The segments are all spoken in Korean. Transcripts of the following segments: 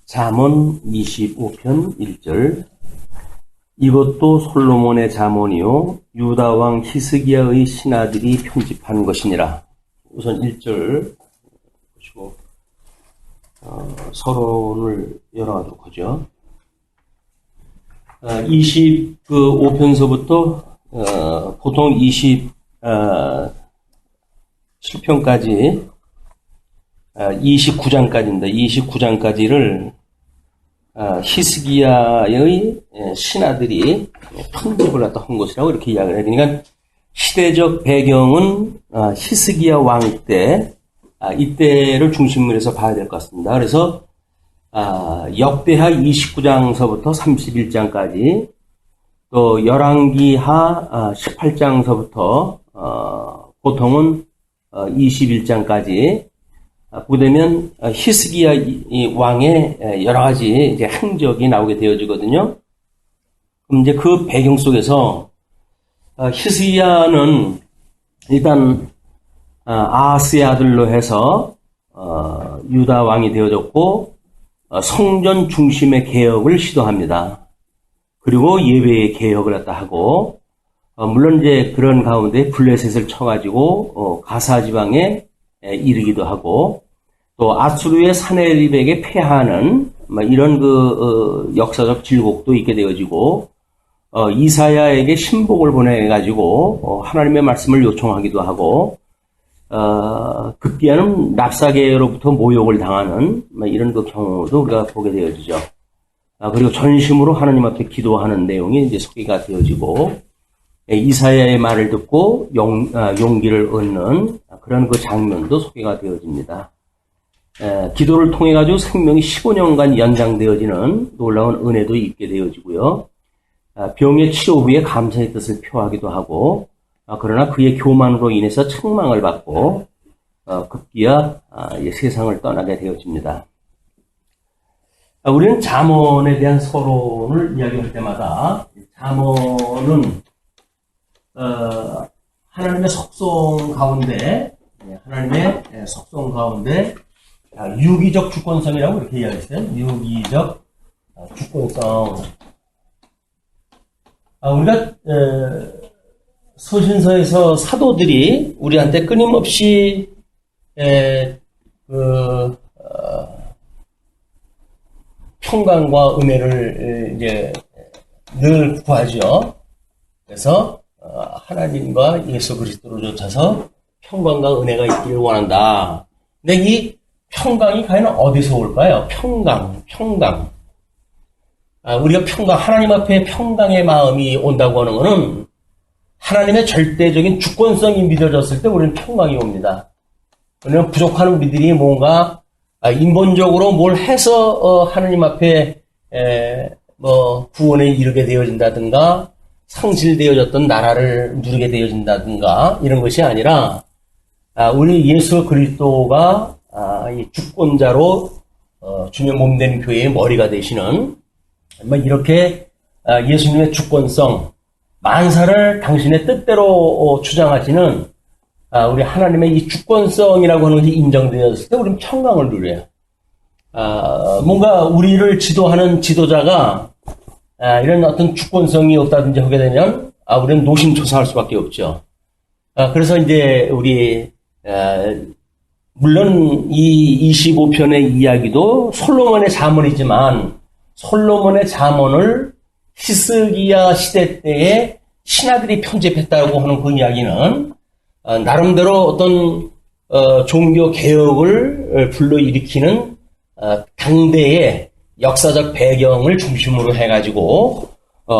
잠언 25편 1절. 이것도 솔로몬의 잠언이요 유다 왕 히스기야의 신하들이 편집한 것이니라. 우선 1절 보시고 서론을 열어가도록 하죠. 25편서부터 보통 27편까지 29장까지입니다. 29장까지를 히스기야의 신하들이 편집을 갖다 한 것이라고 이렇게 이야기를 해요. 그러니까 시대적 배경은 히스기야 왕 때, 이때를 중심으로 해서 봐야 될 것 같습니다. 그래서 역대하 29장서부터 31장까지, 또 열왕기하 18장서부터 보통은 21장까지 보게 되면 히스기야 왕의 여러 가지 이제 행적이 나오게 되어지거든요. 그럼 이제 그 배경 속에서 히스기야는 일단 아하스의 아들로 해서 유다 왕이 되어졌고 성전 중심의 개혁을 시도합니다. 그리고 예배의 개혁을 갖다 하고 물론 이제 그런 가운데 블레셋을 쳐가지고 가사 지방에 이르기도 하고 또 아수르의 사네립에게 패하는 이런 역사적 질곡도 있게 되어지고 이사야에게 신복을 보내가지고 하나님의 말씀을 요청하기도 하고 급기야는 납사계로부터 모욕을 당하는 이런 경우도 우리가 보게 되어지죠. 그리고 전심으로 하나님 앞에 기도하는 내용이 이제 소개가 되어지고 이사야의 말을 듣고 용기를 얻는 그런 그 장면도 소개가 되어집니다. 기도를 통해 가지고 생명이 15년간 연장되어지는 놀라운 은혜도 있게 되어지고요. 병의 치료 후에 감사의 뜻을 표하기도 하고 그러나 그의 교만으로 인해서 책망을 받고 급기야 세상을 떠나게 되어집니다. 우리는 잠언에 대한 서론을 이야기할 때마다 잠언은 하나님의 속성 가운데 유기적 주권성이라고 이렇게 이야기했어요. 유기적 주권성. 우리가 서신서에서 사도들이 우리한테 끊임없이 평강과 은혜를 이제 늘 구하죠. 그래서 하나님과 예수 그리스도를 쫓아서 평강과 은혜가 있기를 원한다. 근데 이 평강이 과연 어디서 올까요? 평강. 우리가 하나님 앞에 평강의 마음이 온다고 하는 것은 하나님의 절대적인 주권성이 믿어졌을 때 우리는 평강이 옵니다. 왜냐하면 부족한 우리들이 뭔가 인본적으로 뭘 해서 하나님 앞에 구원에 이르게 되어진다든가 상실되어졌던 나라를 누리게 되어진다든가 이런 것이 아니라 우리 예수 그리스도가 이 주권자로 주님의 몸된 교회의 머리가 되시는 이렇게 예수님의 주권성 만사를 당신의 뜻대로 주장하시는 우리 하나님의 이 주권성이라고 하는 것이 인정되었을 때 우리는 평강을 누려요. 뭔가 우리를 지도하는 지도자가 이런 어떤 주권성이 없다든지 하게 되면 우리는 노심초사할 수밖에 없죠. 그래서 이제 우리 물론 이 25편의 이야기도 솔로몬의 잠언이지만 솔로몬의 잠언을 히스기야 시대 때에 신하들이 편집했다고 하는 그 이야기는 나름대로 어떤 종교 개혁을 불러일으키는 당대의 역사적 배경을 중심으로 해가지고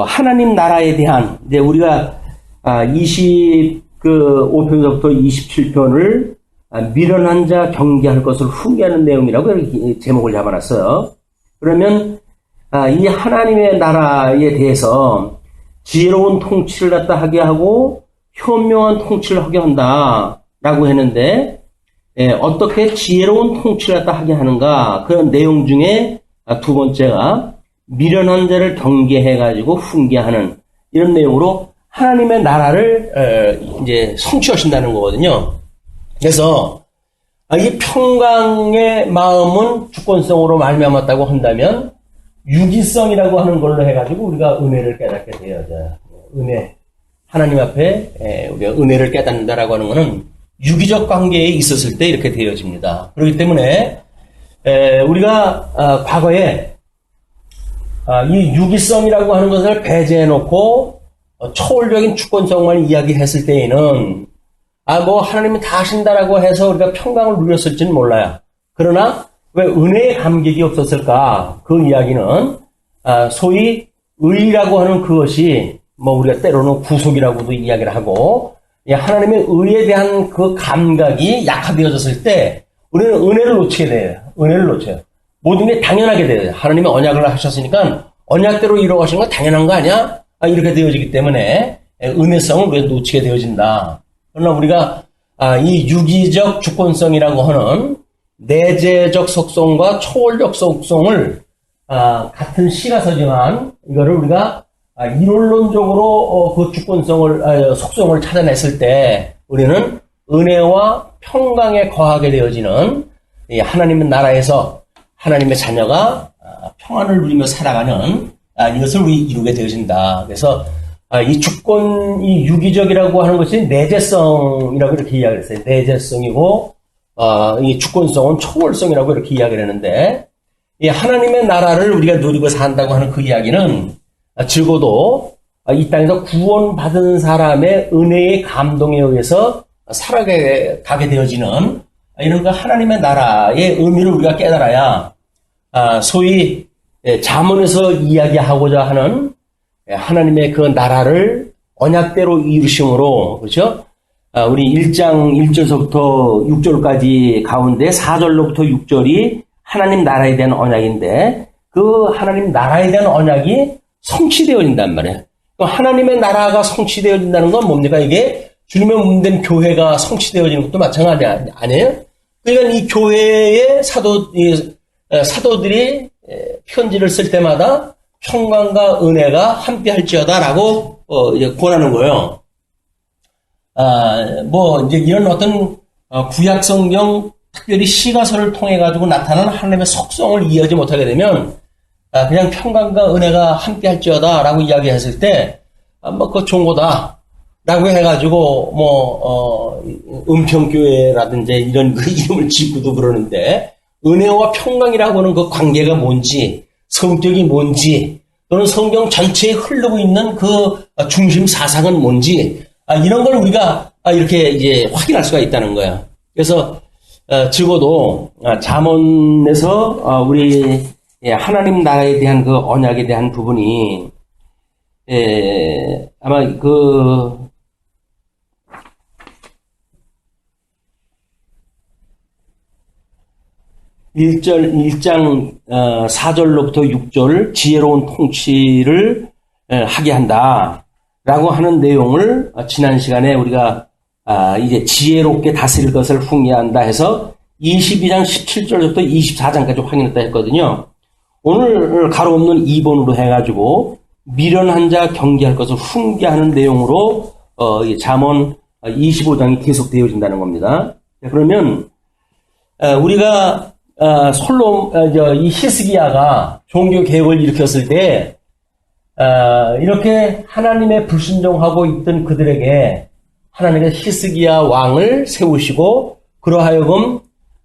하나님 나라에 대한 이제 우리가 25편서부터 27편을 미련한 자 경계할 것을 훈계하는 내용이라고 이렇게 제목을 잡아놨어요. 그러면 이 하나님의 나라에 대해서 지혜로운 통치를 갖다 하게 하고 현명한 통치를 하게 한다라고 했는데 어떻게 지혜로운 통치를 갖다 하게 하는가 그런 내용 중에 두 번째가 미련한 자를 경계해가지고 훈계하는 이런 내용으로 하나님의 나라를 이제 성취하신다는 거거든요. 그래서 이 평강의 마음은 주권성으로 말미암았다고 한다면 유기성이라고 하는 걸로 해가지고 우리가 은혜를 깨닫게 되어져요. 은혜. 하나님 앞에 우리가 은혜를 깨닫는다라고 하는 것은 유기적 관계에 있었을 때 이렇게 되어집니다. 그렇기 때문에 우리가 과거에 이 유기성이라고 하는 것을 배제해놓고 초월적인 주권성만 이야기했을 때에는 뭐 하나님이 다 하신다라고 해서 우리가 평강을 누렸을지는 몰라요. 그러나 왜 은혜의 감격이 없었을까? 그 이야기는 소위 의라고 하는 그것이 뭐 우리가 때로는 구속이라고도 이야기를 하고 하나님의 의에 대한 그 감각이 약화되어졌을 때 우리는 은혜를 놓치게 돼요. 은혜를 놓쳐요. 모든 게 당연하게 돼요. 하나님이 언약을 하셨으니까 언약대로 이루어가시는 건 당연한 거 아니야? 이렇게 되어지기 때문에 은혜성을 우리가 놓치게 되어진다. 그러나 우리가 이 유기적 주권성이라고 하는 내재적 속성과 초월적 속성을 같은 시가서지만 이거를 우리가 이론론적으로 그 주권성을 속성을 찾아냈을 때 우리는 은혜와 평강에 거하게 되어지는 하나님의 나라에서 하나님의 자녀가 평안을 누리며 살아가는 이것을 우리 이루게 되어진다. 그래서 이 주권, 이 유기적이라고 하는 것이 내재성이라고 이렇게 이야기를 했어요. 내재성이고 이 주권성은 초월성이라고 이렇게 이야기를 했는데 이 하나님의 나라를 우리가 누리고 산다고 하는 그 이야기는 적어도 이 땅에서 구원받은 사람의 은혜의 감동에 의해서 살아가게 되어지는 이런 그 하나님의 나라의 의미를 우리가 깨달아야 소위 잠언에서 이야기하고자 하는 하나님의 그 나라를 언약대로 이루심으로 그렇죠? 우리 1장 1절서부터 6절까지 가운데 4절로부터 6절이 하나님 나라에 대한 언약인데 그 하나님 나라에 대한 언약이 성취되어진단 말이에요. 하나님의 나라가 성취되어진다는 건 뭡니까? 이게 주님의 몸된 교회가 성취되어지는 것도 마찬가지 아니에요? 그러니까 이 교회의 사도들이 편지를 쓸 때마다 평강과 은혜가 함께 할지어다라고 권하는 거예요. 뭐 이제 이런 어떤 구약 성경 특별히 시가서를 통해 가지고 나타나는 하나님의 속성을 이해하지 못하게 되면 그냥 평강과 은혜가 함께 할지어다라고 이야기했을 때 뭐 그거 좋은 거다라고 해가지고 뭐 은평교회라든지 이런 그 이름을 짓고도 그러는데 은혜와 평강이라고 하는 그 관계가 뭔지 성격이 뭔지 또는 성경 전체에 흐르고 있는 그 중심 사상은 뭔지 이런 걸 우리가 이렇게 이제 확인할 수가 있다는 거예요. 그래서 적어도 잠언에서 우리 하나님 나라에 대한 그 언약에 대한 부분이 아마 그 1장 4절로부터 6절 지혜로운 통치를 하게 한다 라고 하는 내용을 지난 시간에 우리가 이제 지혜롭게 다스릴 것을 훈계한다 해서 22장 17절부터 24장까지 확인했다 했거든요. 오늘 가로 없는 2번으로 해가지고 미련한 자 경계할 것을 훈계하는 내용으로 잠언 25장이 계속 되어진다는 겁니다. 그러면 우리가 이 히스기야가 종교 개혁을 일으켰을 때 이렇게 하나님의 불순종하고 있던 그들에게 하나님의 히스기야 왕을 세우시고 그러하여금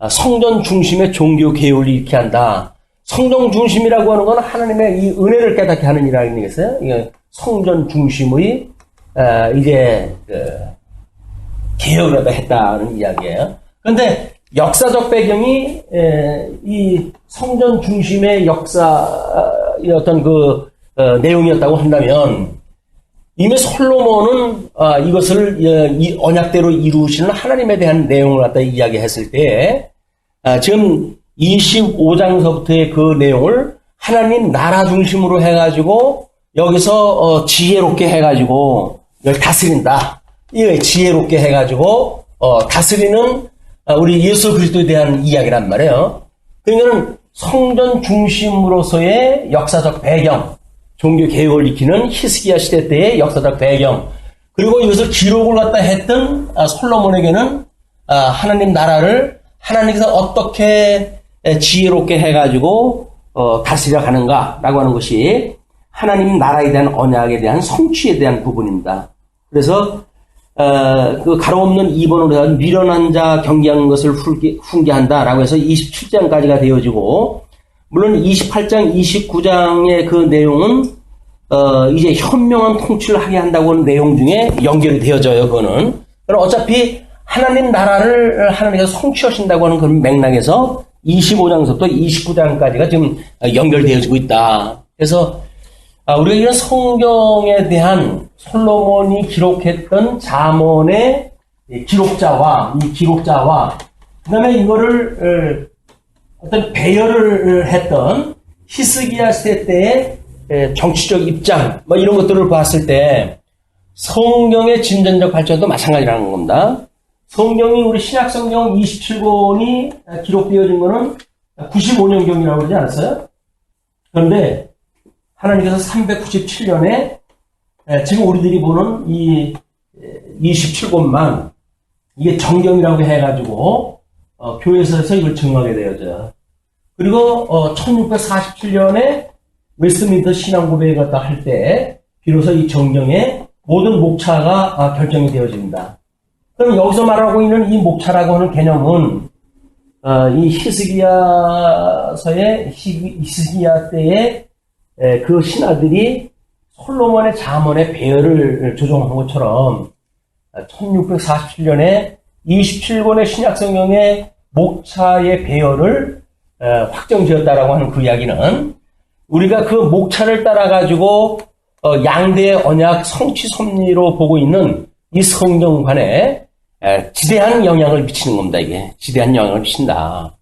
성전 중심의 종교 개혁을 일으키게 한다. 성전 중심이라고 하는 건 하나님의 이 은혜를 깨닫게 하는 일 아니겠어요? 이게 성전 중심의 이제 개혁을 했다는 이야기예요. 그런데 역사적 배경이 이 성전 중심의 역사의 어떤 그 내용이었다고 한다면 이미 솔로몬은 이것을 이 언약대로 이루시는 하나님에 대한 내용을 갖다 이야기했을 때 지금 25장서부터의 그 내용을 하나님 나라 중심으로 해가지고 여기서 지혜롭게 해가지고 이걸 다스린다. 이걸 지혜롭게 해가지고 다스리는 우리 예수 그리스도에 대한 이야기란 말이에요. 그러니까는 성전 중심으로서의 역사적 배경, 종교 개혁을 일으키는 히스기야 시대 때의 역사적 배경, 그리고 이것을 기록을 갖다 했던 솔로몬에게는 하나님 나라를 하나님께서 어떻게 지혜롭게 해가지고 다스려 가는가라고 하는 것이 하나님 나라에 대한 언약에 대한 성취에 대한 부분입니다. 그래서 그 가로없는 2번으로 미련한 자 경계하는 것을 훈계한다라고 해서 27장까지가 되어지고, 물론 28장, 29장의 그 내용은 이제 현명한 통치를 하게 한다고 하는 내용 중에 연결이 되어져요. 그거는. 그럼 어차피 하나님 나라를 하나님께서 성취하신다고 하는 그런 맥락에서 25장부터 29장까지가 지금 연결되어지고 있다. 그래서 우리가 이런 성경에 대한 솔로몬이 기록했던 잠언의 기록자와 그다음에 이거를 어떤 배열을 했던 히스기야 시대 때의 정치적 입장 뭐 이런 것들을 봤을 때 성경의 진전적 발전도 마찬가지라는 겁니다. 성경이 우리 신약성경 27권이 기록되어진 거는 95년경이라고 그러지 않았어요? 그런데 하나님께서 397년에 지금 우리들이 보는 이 27권만 이게 정경이라고 해가지고 교회에서 이걸 증거하게 되어져요. 그리고 1647년에 웨스트민스터 신앙고백을 갖다 할 때 비로소 이 정경의 모든 목차가 결정이 되어집니다. 그럼 여기서 말하고 있는 이 목차라고 하는 개념은 이 히스기야 때의 그 신하들이 솔로몬의 잠언의 배열을 조정한 것처럼 1647년에 27권의 신약성경의 목차의 배열을 확정지었다라고 하는 그 이야기는 우리가 그 목차를 따라가지고 양대의 언약 성취 섭리로 보고 있는 이 성경관에 지대한 영향을 미치는 겁니다. 이게 지대한 영향을 미친다.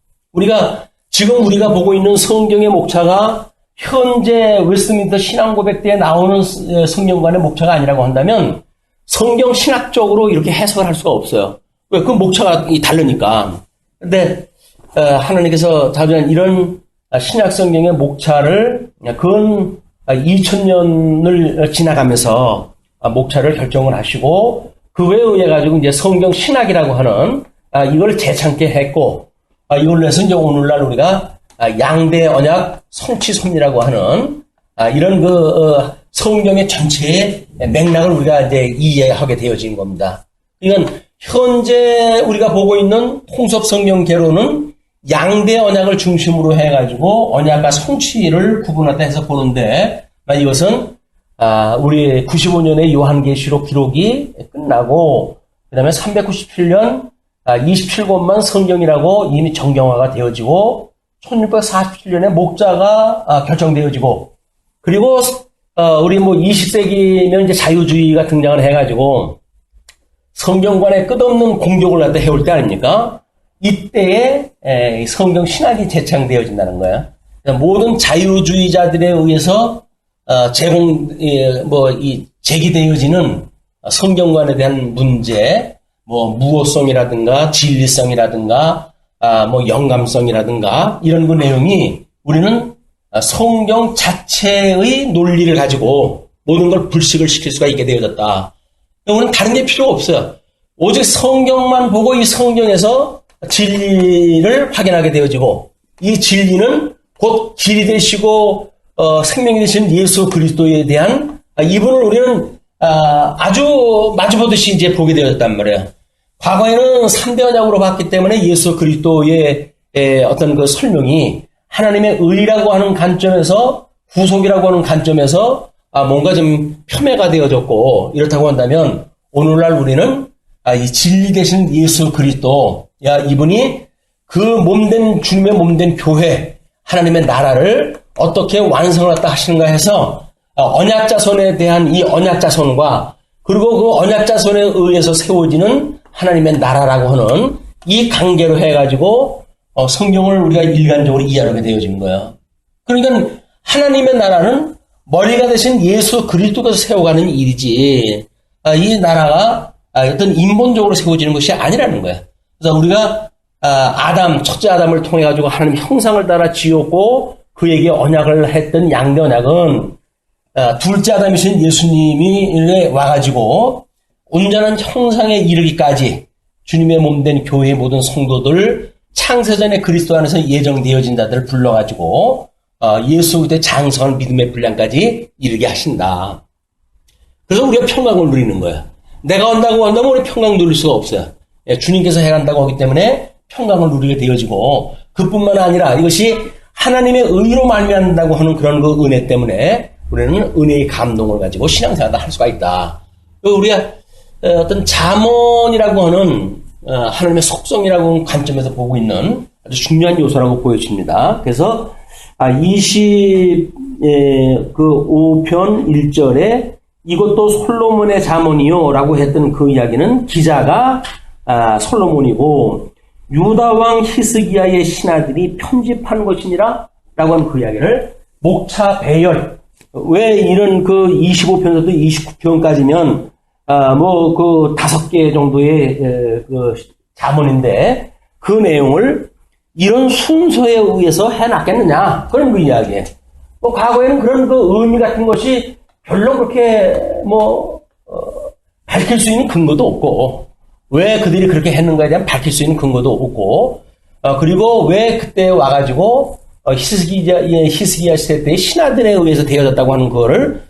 지금 우리가 보고 있는 성경의 목차가 현재 웨스트민스터 신앙고백 때에 나오는 성경관의 목차가 아니라고 한다면 성경 신학적으로 이렇게 해석을 할 수가 없어요. 왜? 그 목차가 다르니까. 근데 하나님께서 자주한 이런 신약 성경의 목차를 근 2000년을 지나가면서 목차를 결정을 하시고 그에 의해 가지고 이제 성경 신학이라고 하는 이걸 재창게 했고 이걸로 해서 이제 오늘날 우리가 양대 언약 성취 섭리라고 하는 이런 성경의 전체의 맥락을 우리가 이제 이해하게 되어진 겁니다. 이건 현재 우리가 보고 있는 통섭 성경계로는 양대 언약을 중심으로 해가지고 언약과 성취를 구분하다 해서 보는데 이것은 우리 95년의 요한계시록 기록이 끝나고 그 다음에 397년 27권만 성경이라고 이미 정경화가 되어지고 1647년에 목자가 결정되어지고 그리고 우리 20세기면 이제 자유주의가 등장을 해가지고 성경관에 끝없는 공격을 갖다 해올 때 아닙니까? 이때에 성경 신학이 재창되어진다는 거야. 모든 자유주의자들에 의해서 제기되어지는 성경관에 대한 문제, 무호성이라든가 진리성이라든가 영감성이라든가 이런 그 내용이 우리는 성경 자체의 논리를 가지고 모든 걸 불식을 시킬 수가 있게 되어졌다. 우리는 다른 게 필요 없어요. 오직 성경만 보고 이 성경에서 진리를 확인하게 되어지고 이 진리는 곧 길이 되시고 생명이 되신 예수 그리스도에 대한 이분을 우리는 아주 마주보듯이 이제 보게 되었단 말이에요. 과거에는 3대 언약으로 봤기 때문에 예수 그리스도의 어떤 그 설명이 하나님의 의라고 하는 관점에서 구속이라고 하는 관점에서 뭔가 좀 폄훼가 되어졌고 이렇다고 한다면 오늘날 우리는 이 진리 되신 예수 그리스도 이분이 그 몸된 주님의 몸된 교회 하나님의 나라를 어떻게 완성을 했다 하시는가 해서 언약자손에 대한 이 언약자손과 그리고 그 언약자손에 의해서 세워지는 하나님의 나라라고 하는 이 관계로 해가지고 성경을 우리가 일관적으로 이해하게 되어진 거예요. 그러니까 하나님의 나라는 머리가 되신 예수 그리스도께서 세워가는 일이지 이 나라가 어떤 인본적으로 세워지는 것이 아니라는 거예요. 그래서 우리가 첫째 아담을 통해 가지고 하나님 형상을 따라 지었고 그에게 언약을 했던 양대 언약은 둘째 아담이신 예수님이 와가지고 온전한 형상에 이르기까지 주님의 몸된 교회의 모든 성도들 창세전에 그리스도 안에서 예정되어진 자들을 불러가지고 예수 그리스도의 장성한 믿음의 분량까지 이르게 하신다. 그래서 우리가 평강을 누리는 거야. 내가 온다고 한다면 우리 평강 누릴 수가 없어요. 주님께서 해간다고 하기 때문에 평강을 누리게 되어지고, 그뿐만 아니라 이것이 하나님의 의로 말미암는다고 하는 그런 그 은혜 때문에 우리는 은혜의 감동을 가지고 신앙생활을 할 수가 있다. 우리가 어떤 잠언이라고 하는 하나님의 속성이라고 하는 관점에서 보고 있는 아주 중요한 요소라고 보여집니다. 그래서 25편 1절에 이것도 솔로몬의 잠언이요 라고 했던 그 이야기는 기자가 솔로몬이고, 유다 왕 히스기야의 신하들이 편집한 것이니라 라고 하는 그 이야기를 목차 배열. 왜 이런 그 25편부터 29편까지면 그 5개 정도의 그 잠언인데 그 내용을 이런 순서에 의해서 해놨겠느냐, 그런 그 이야기예요. 과거에는 그런 그 의미 같은 것이 별로 그렇게 밝힐 수 있는 근거도 없고, 왜 그들이 그렇게 했는가에 대한 밝힐 수 있는 근거도 없고, 그리고 왜 그때 와가지고 히스기야 시대 때 신하들에 의해서 되어졌다고 하는 그거를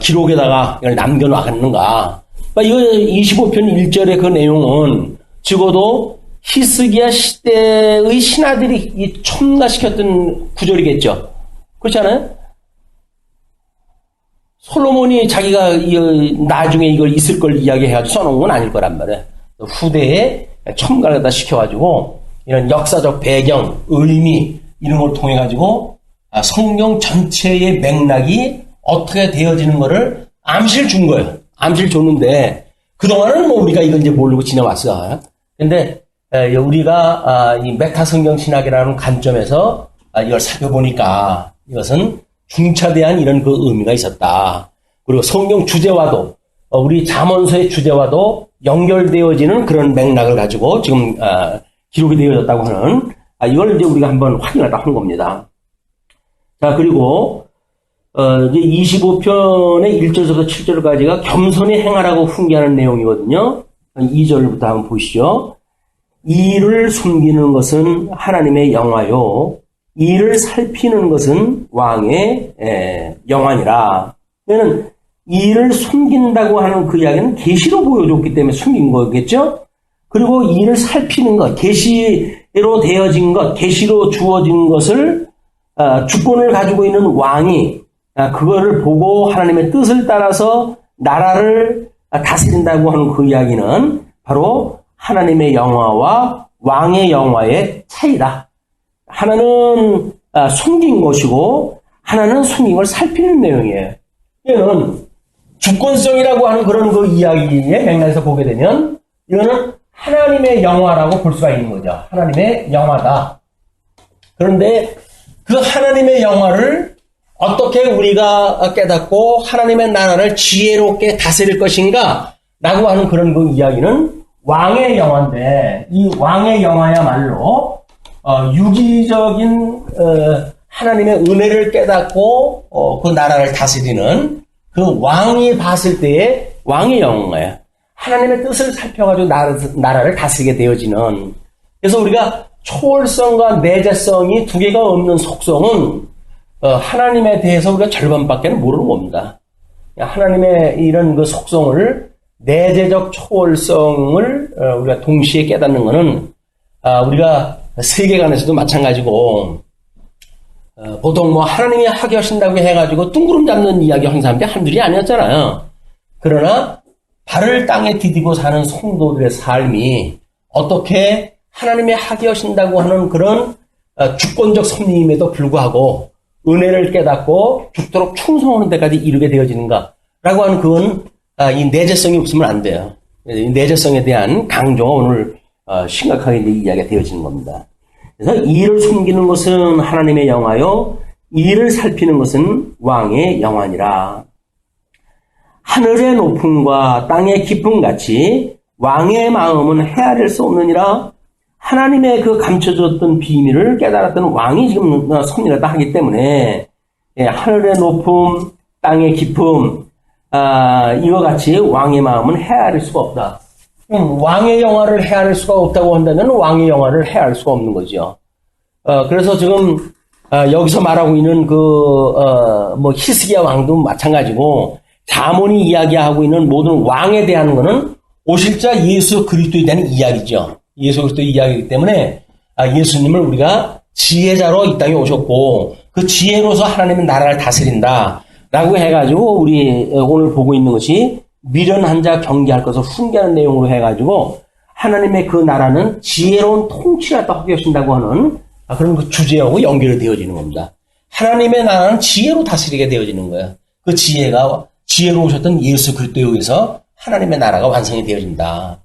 기록에다가 이걸 남겨놨는가. 이거 25편 1절의 그 내용은 적어도 히스기야 시대의 신하들이 첨가시켰던 구절이겠죠. 그렇지 않아요? 솔로몬이 자기가 나중에 이걸 있을 걸 이야기해가지고 써놓은 건 아닐 거란 말이에요. 후대에 첨가를 갖다 시켜가지고 이런 역사적 배경, 의미 이런 걸 통해가지고 성경 전체의 맥락이 어떻게 되어지는 거를 암시를 준 거예요. 암시를 줬는데 그동안은 우리가 이걸 이제 모르고 지나왔어요. 근데 우리가 이 메타 성경 신학이라는 관점에서 이걸 살펴보니까 이것은 중차대한 이런 그 의미가 있었다. 그리고 성경 주제와도 우리 잠언서의 주제와도 연결되어지는 그런 맥락을 가지고 지금 기록이 되어졌다고 하는 이걸 이제 우리가 한번 확인하다 한 겁니다. 자, 그리고 이제 25편의 1절부터 7절까지가 겸손히 행하라고 훈계하는 내용이거든요. 2절부터 한번 보시죠. 이를 숨기는 것은 하나님의 영화요, 이를 살피는 것은 왕의 영화니라. 그러면 이를 숨긴다고 하는 그 이야기는 계시로 보여줬기 때문에 숨긴 거겠죠? 그리고 이를 살피는 것, 계시로 되어진 것, 계시로 주어진 것을 주권을 가지고 있는 왕이 그거를 보고 하나님의 뜻을 따라서 나라를 다스린다고 하는 그 이야기는 바로 하나님의 영화와 왕의 영화의 차이다. 하나는 숨긴 것이고 하나는 숨긴 걸 살피는 내용이에요. 이거는 주권성이라고 하는 그런 그 이야기의 맥락에서 보게 되면 이거는 하나님의 영화라고 볼 수가 있는 거죠. 하나님의 영화다. 그런데 그 하나님의 영화를 어떻게 우리가 깨닫고 하나님의 나라를 지혜롭게 다스릴 것인가 라고 하는 그런 그 이야기는 왕의 영화인데, 이 왕의 영화야말로 유기적인 하나님의 은혜를 깨닫고 그 나라를 다스리는 그 왕이 봤을 때의 왕의 영화예요. 하나님의 뜻을 살펴가지고 나라를 다스리게 되어지는. 그래서 우리가 초월성과 내재성이 두 개가 없는 속성은 하나님에 대해서 우리가 절반밖에 모르는 겁니다. 하나님의 이런 그 속성을, 내재적 초월성을 우리가 동시에 깨닫는 것은 우리가 세계관에서도 마찬가지고, 보통 하나님이 하게 하신다고 해가지고 뚱구름 잡는 이야기 하는 사람들이 한둘이 아니었잖아요. 그러나 발을 땅에 디디고 사는 성도들의 삶이 어떻게 하나님이 하게 하신다고 하는 그런 주권적 섭리임에도 불구하고 은혜를 깨닫고 죽도록 충성하는 데까지 이르게 되어지는가라고 하는 그건 이 내재성이 없으면 안 돼요. 이 내재성에 대한 강조가 오늘 심각하게 이제 이야기가 되어지는 겁니다. 그래서 이를 숨기는 것은 하나님의 영화요, 이를 살피는 것은 왕의 영화니라. 하늘의 높음과 땅의 깊음 같이 왕의 마음은 헤아릴 수 없느니라. 하나님의 그 감춰졌던 비밀을 깨달았던 왕이 지금 섭리하다 하기 때문에 하늘의 높음, 땅의 깊음, 이와 같이 왕의 마음은 헤아릴 수가 없다. 왕의 영화를 헤아릴 수가 없다고 한다면 왕의 영화를 헤아릴 수가 없는 거죠. 그래서 지금 여기서 말하고 있는 히스기야 왕도 마찬가지고 잠언이 이야기하고 있는 모든 왕에 대한 거는 오실자 예수 그리스도에 대한 이야기죠. 예수 그리스도 이야기이기 때문에 예수님을 우리가 지혜자로 이 땅에 오셨고 그 지혜로서 하나님의 나라를 다스린다 라고 해가지고 우리 오늘 보고 있는 것이 미련한 자 경계할 것을 훈계하는 내용으로 해가지고 하나님의 그 나라는 지혜로운 통치를 하게 하신다고 하는 그런 그 주제하고 연결이 되어지는 겁니다. 하나님의 나라는 지혜로 다스리게 되어지는 거예요. 그 지혜가 지혜로 오셨던 예수 그리스도에 의해서 하나님의 나라가 완성이 되어진다.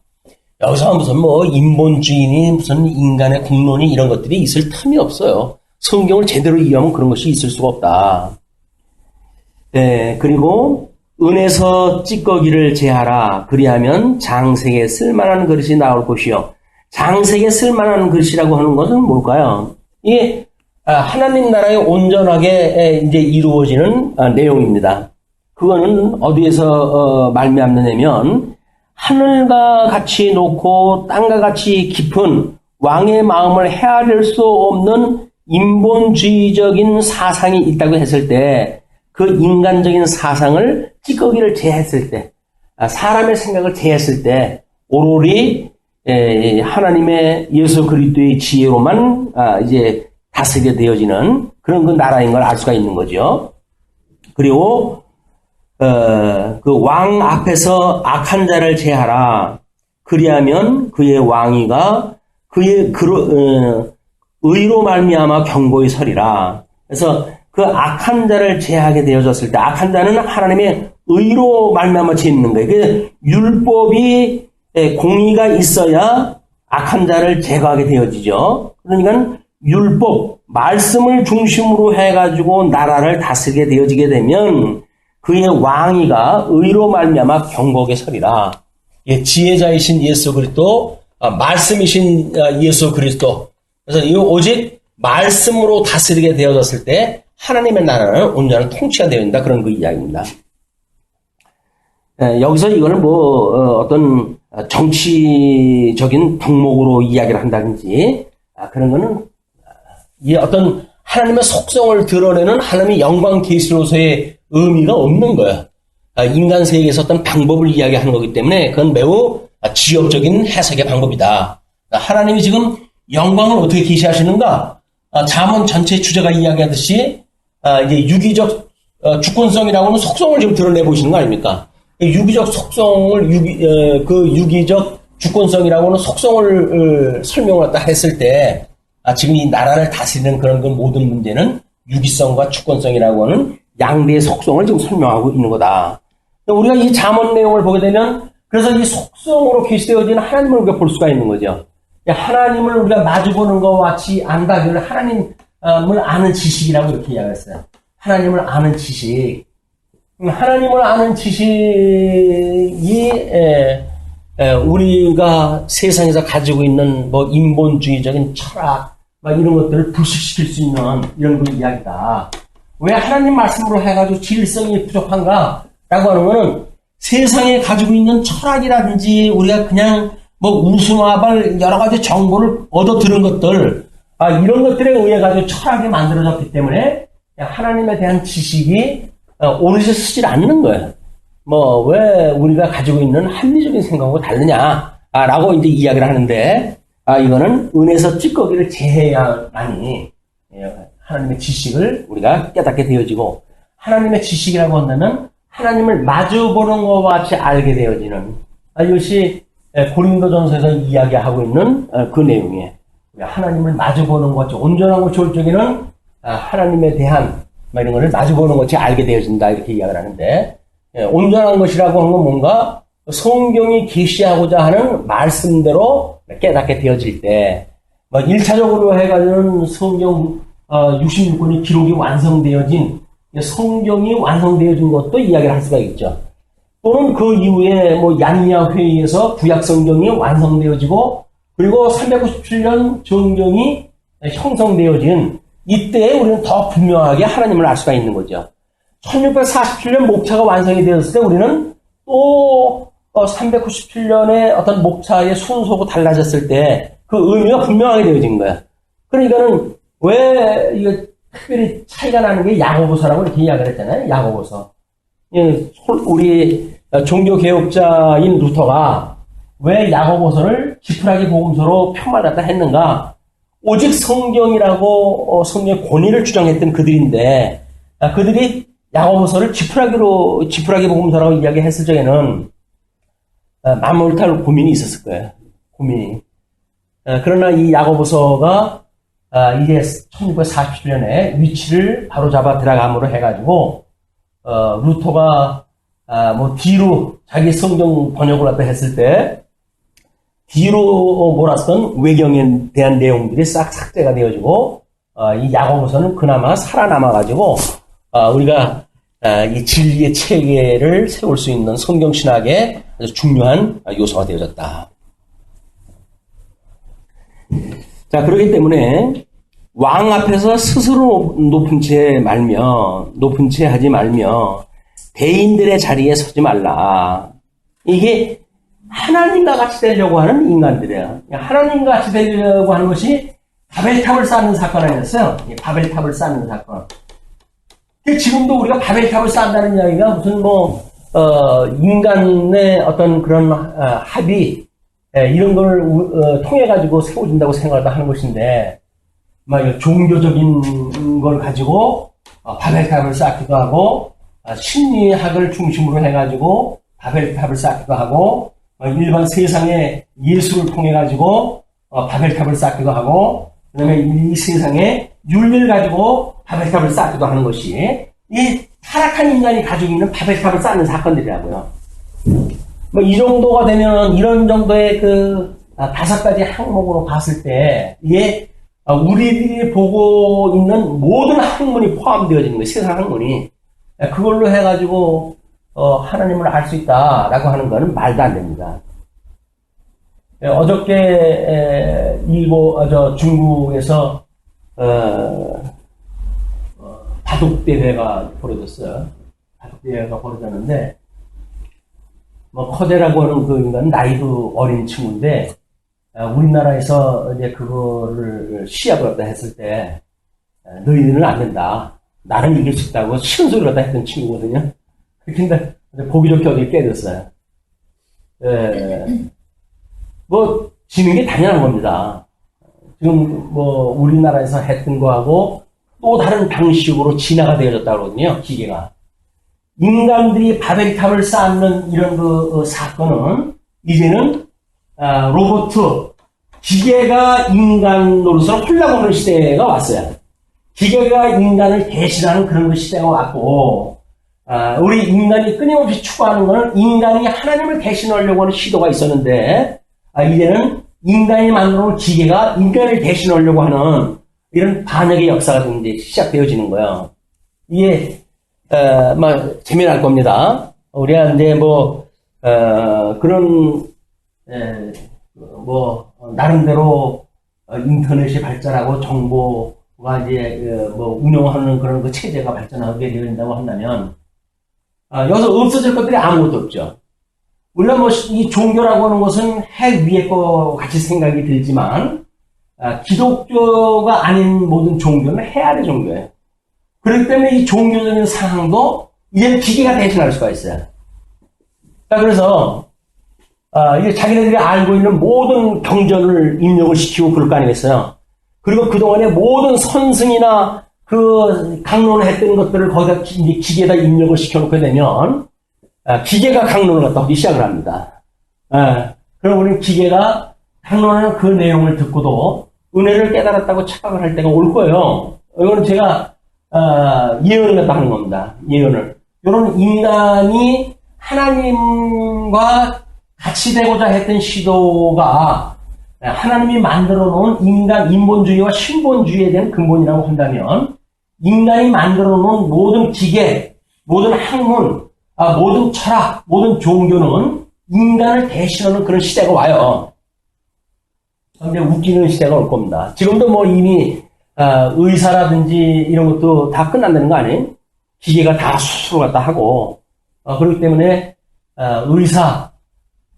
여기서 무슨 인본주의니 무슨 인간의 공론이 이런 것들이 있을 틈이 없어요. 성경을 제대로 이해하면 그런 것이 있을 수가 없다. 네, 그리고 은에서 찌꺼기를 제하라. 그리하면 장색에 쓸만한 그릇이 나올 것이요. 장색에 쓸만한 그릇이라고 하는 것은 뭘까요? 이게 하나님 나라에 온전하게 이제 이루어지는 내용입니다. 그거는 어디에서 말미암느냐면 하늘과 같이 높고 땅과 같이 깊은 왕의 마음을 헤아릴 수 없는 인본주의적인 사상이 있다고 했을 때 그 인간적인 사상을 찌꺼기를 제했을 때 사람의 생각을 제했을 때 오로리 하나님의 예수 그리스도의 지혜로만 이제 다스리게 되어지는 그런 그 나라인 걸 알 수가 있는 거죠. 그리고 그 왕 앞에서 악한 자를 제하라. 그리하면 그의 왕위가 그의 의로 말미암아 경고히 서리라. 그래서 그 악한 자를 제하게 되어졌을 때 악한 자는 하나님의 의로 말미암아 짓는 거예요. 그 율법이 공의가 있어야 악한 자를 제거하게 되어지죠. 그러니까 율법, 말씀을 중심으로 해가지고 나라를 다스리게 되어지게 되면 그의 왕위가 의로 말미암아 경고하게 서리라. 지혜자이신 예수 그리스도, 말씀이신 예수 그리스도. 그래서 이 오직 말씀으로 다스리게 되어졌을 때 하나님의 나라는 온전한 통치가 되어 있다. 그런 그 이야기입니다. 여기서 이거는 어떤 정치적인 덕목으로 이야기를 한다든지 그런 거는 이 어떤 하나님의 속성을 드러내는 하나님의 영광 계시로서의 의미가 없는 거야. 인간 세계에서 어떤 방법을 이야기하는 거기 때문에 그건 매우 지엽적인 해석의 방법이다. 하나님이 지금 영광을 어떻게 계시하시는가? 잠언 전체 주제가 이야기하듯이 이제 유기적 주권성이라고 하는 속성을 지금 드러내 보시는 거 아닙니까? 유기적 속성을 유기적 주권성이라고 하는 속성을 설명을 딱 했을 때 지금 이 나라를 다스리는 그런 그 모든 문제는 유기성과 주권성이라고 하는 양대의 속성을 지금 설명하고 있는 거다. 우리가 이 잠언 내용을 보게 되면 그래서 이 속성으로 계시되어진 하나님을 우리가 볼 수가 있는 거죠. 하나님을 우리가 마주보는 것과 같이 안다. 그걸 하나님을 아는 지식이라고 이렇게 이야기했어요. 하나님을 아는 지식. 하나님을 아는 지식이 우리가 세상에서 가지고 있는 인본주의적인 철학 이런 것들을 불식시킬 수 있는 이런 그 이야기다. 왜 하나님 말씀으로 해가지고 진리성이 부족한가? 라고 하는 거는 세상에 가지고 있는 철학이라든지 우리가 그냥 우스마발 여러 가지 정보를 얻어 들은 것들, 이런 것들에 의해 가지고 철학이 만들어졌기 때문에 하나님에 대한 지식이 오롯이 쓰질 않는 거예요. 왜 우리가 가지고 있는 합리적인 생각하고 다르냐? 라고 이제 이야기를 하는데, 이거는 은에서 찌꺼기를 제해야만이 하나님의 지식을 우리가 깨닫게 되어지고, 하나님의 지식이라고 한다면 하나님을 마주보는 것과 같이 알게 되어지는, 이것이 고린도전서에서 이야기하고 있는 그 내용이에요. 하나님을 마주보는 것 같이 온전하고 졸적이는 하나님에 대한 이런 것을 마주보는 것이 알게 되어진다. 이렇게 이야기를 하는데, 온전한 것이라고 하는 건 뭔가 성경이 계시하고자 하는 말씀대로 깨닫게 되어질 때, 1차적으로 해가지고는 성경 66권의 기록이 완성되어진 성경이 완성되어진 것도 이야기를 할 수가 있죠. 또는 그 이후에 얀니아 회의에서 구약 성경이 완성되어지고 그리고 397년 정경이 형성되어진 이때에 우리는 더 분명하게 하나님을 알 수가 있는 거죠. 1647년 목차가 완성이 되었을 때 우리는 또 397년에 어떤 목차의 순서가 달라졌을 때 그 의미가 분명하게 되어진 거야. 그러니까는 왜 이게 특별히 차이가 나는 게 야고보서라고 이렇게 이야기를 했잖아요. 야고보서. 우리 종교개혁자인 루터가 왜 야고보서를 지푸라기 복음서로 표말했다 했는가? 오직 성경이라고 성경의 권위를 주장했던 그들인데 그들이 야고보서를 지푸라기 복음서라고 이야기했을 적에는 만몰탈 고민이 있었을 거예요. 고민이. 그러나 이 야고보서가 이제 1647년에 위치를 바로잡아 들어감으로 해가지고 루터가 뭐 뒤로 자기 성경 번역을 갖다 했을 때 뒤로 몰았던 외경에 대한 내용들이 싹 삭제가 되어지고 이 야고보서는 그나마 살아남아가지고 우리가 이 진리의 체계를 세울 수 있는 성경 신학의 아주 중요한 요소가 되어졌다. 자, 그렇기 때문에 왕 앞에서 스스로 높은 채 하지 말며 대인들의 자리에 서지 말라. 이게 하나님과 같이 되려고 하는 인간들이에요. 하나님과 같이 되려고 하는 것이 바벨탑을 쌓는 사건 아니었어요? 바벨탑을 쌓는 사건. 지금도 우리가 바벨탑을 쌓는다는 이야기가 무슨 인간의 어떤 그런 합의, 이런 걸 통해가지고 세워진다고 생각을 하는 것인데, 종교적인 걸 가지고 바벨탑을 쌓기도 하고, 심리학을 중심으로 해가지고 바벨탑을 쌓기도 하고, 일반 세상의 예술을 통해가지고 바벨탑을 쌓기도 하고, 그 다음에 이 세상의 윤리를 가지고 바벨탑을 쌓기도 하는 것이 이 타락한 인간이 가지고 있는 바벨탑을 쌓는 사건들이라고요. 이 정도가 되면 이런 정도의 그 5가지 항목으로 봤을 때 이게 우리들이 보고 있는 모든 학문이 포함되어지는 거예요. 세상 학문이. 그걸로 해가지고 하나님을 알 수 있다라고 하는 거는 말도 안 됩니다. 어저께 중국에서 바둑대회가 벌어졌어요. 바둑대회가 벌어졌는데 커제라고 하는 그 인간은 나이도 어린 친구인데 우리나라에서 이제 그거를 시합을 갖다 했을 때 너희들은 안 된다. 나는 이길 수 있다고 싫은 소리를 갖다 했던 친구거든요. 근데 보기 좋게 어디 깨졌어요. 지는 게 당연한 겁니다. 지금 우리나라에서 했던 거하고 또 다른 방식으로 진화가 되어졌다고 그러거든요, 기계가. 인간들이 바벨탑을 쌓는 이런 사건은 이제는 로봇, 기계가 인간 노릇을 하려고 하는 시대가 왔어요. 기계가 인간을 대신하는 그런 시대가 왔고, 우리 인간이 끊임없이 추구하는 것은 인간이 하나님을 대신하려고 하는 시도가 있었는데, 이제는 인간이 만들어 놓은 기계가 인간을 대신하려고 하는 이런 반역의 역사가 이제 시작되어지는 거예요. 이게, 재미날 겁니다. 우리가 이제 나름대로 인터넷이 발전하고 정보가 이제, 운영하는 그런 그 체제가 발전하게 된다고 한다면, 여기서 없어질 것들이 아무것도 없죠. 물론 이 종교라고 하는 것은 해 위에 거 같이 생각이 들지만, 기독교가 아닌 모든 종교는 해 아래 종교예요. 그렇기 때문에 이 종교적인 상황도 이제는 기계가 대신할 수가 있어요. 그래서, 이게 자기네들이 알고 있는 모든 경전을 입력을 시키고 그럴 거 아니겠어요? 그리고 그동안에 모든 선승이나 그 강론을 했던 것들을 거기다 기계에다 입력을 시켜놓게 되면, 기계가 강론을 갖다 하기 시작을 합니다. 그럼 우리는 기계가 강론하는 그 내용을 듣고도 은혜를 깨달았다고 착각을 할 때가 올 거예요. 이거는 제가, 예언을 갖다 하는 겁니다. 예언을. 이런 인간이 하나님과 같이 되고자 했던 시도가 하나님이 만들어 놓은 인간 인본주의와 신본주의에 대한 근본이라고 한다면 인간이 만들어 놓은 모든 기계, 모든 학문, 모든 철학, 모든 종교는 인간을 대신하는 그런 시대가 와요. 근데 웃기는 시대가 올 겁니다. 지금도 이미 의사라든지 이런 것도 다 끝난다는 거 아니에요? 기계가 다 수술을 갖다 하고 그렇기 때문에 의사,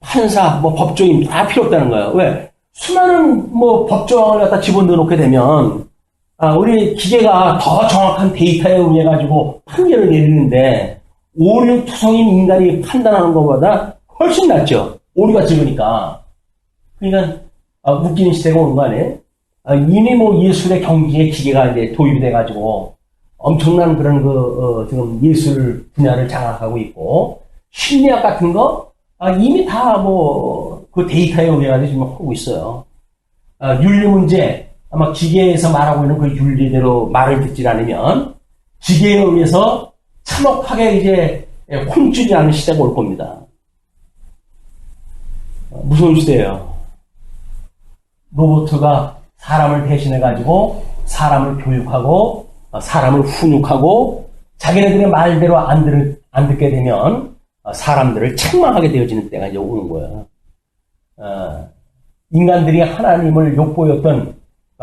판사, 뭐 법조인 다 필요 없다는 거예요. 왜? 수많은 뭐 법조항을 갖다 집어넣어 놓게 되면 우리 기계가 더 정확한 데이터에 의해 가지고 판결을 내리는데 오류 투성인 인간이 판단하는 것보다 훨씬 낫죠. 오류가 적으니까. 그러니까 웃기는 시대가 오는 거 아니에요? 이미 뭐 예술의 경지에 기계가 이제 도입이 돼가지고 엄청난 그런 지금 예술 분야를 장악하고 있고 심리학 같은 거 이미 다 뭐 그 데이터에 의해 가지고 지금 하고 있어요. 윤리 문제 아마 기계에서 말하고 있는 그 윤리대로 말을 듣질 않으면 기계에 의해서 참혹하게 이제 혼쭐이 나는 시대가 올 겁니다. 무서운 시대예요. 로봇가 사람을 대신해가지고 사람을 교육하고 사람을 훈육하고 자기네들의 말대로 안 듣게 되면 사람들을 책망하게 되어지는 때가 이제 오는 거예요. 인간들이 하나님을 욕보였던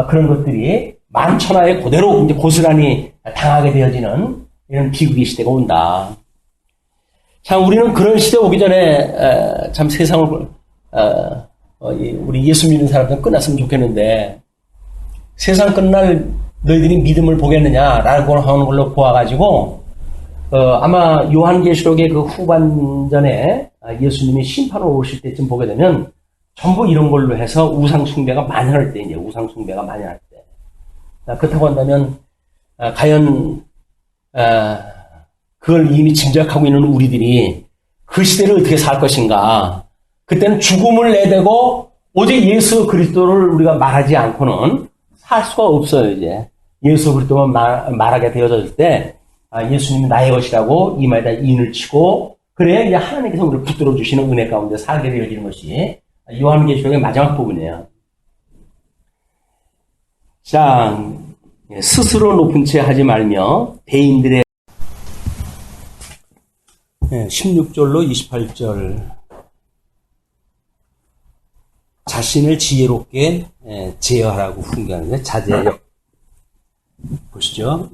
그런 것들이 만천하에 그대로 이제 고스란히 당하게 되어지는 이런 비극의 시대가 온다. 참 우리는 그런 시대 오기 전에 참 세상을 우리 예수 믿는 사람들은 끝났으면 좋겠는데 세상 끝날 너희들이 믿음을 보겠느냐라고 하는 걸로 보아가지고 아마 요한계시록의 그 후반전에 예수님이 심판으로 오실 때쯤 보게 되면 전부 이런 걸로 해서 우상숭배가 만연할 때, 이제 우상숭배가 만연할 때. 그렇다고 한다면 과연 그걸 이미 짐작하고 있는 우리들이 그 시대를 어떻게 살 것인가. 그때는 죽음을 내대고 오직 예수 그리스도를 우리가 말하지 않고는 살 수가 없어요, 이제. 예수 그리스도만 말하게 되어졌을 때, 예수님이 나의 것이라고 이마에다 인을 치고, 그래야 이제 하나님께서 우리를 붙들어 주시는 은혜 가운데 살게 되어지는 것이 요한계시록의 마지막 부분이에요. 자, 스스로 높은 채 하지 말며, 대인들의 16절로 28절. 자신을 지혜롭게 제어하라고 훈계하는데 자제력. 보시죠.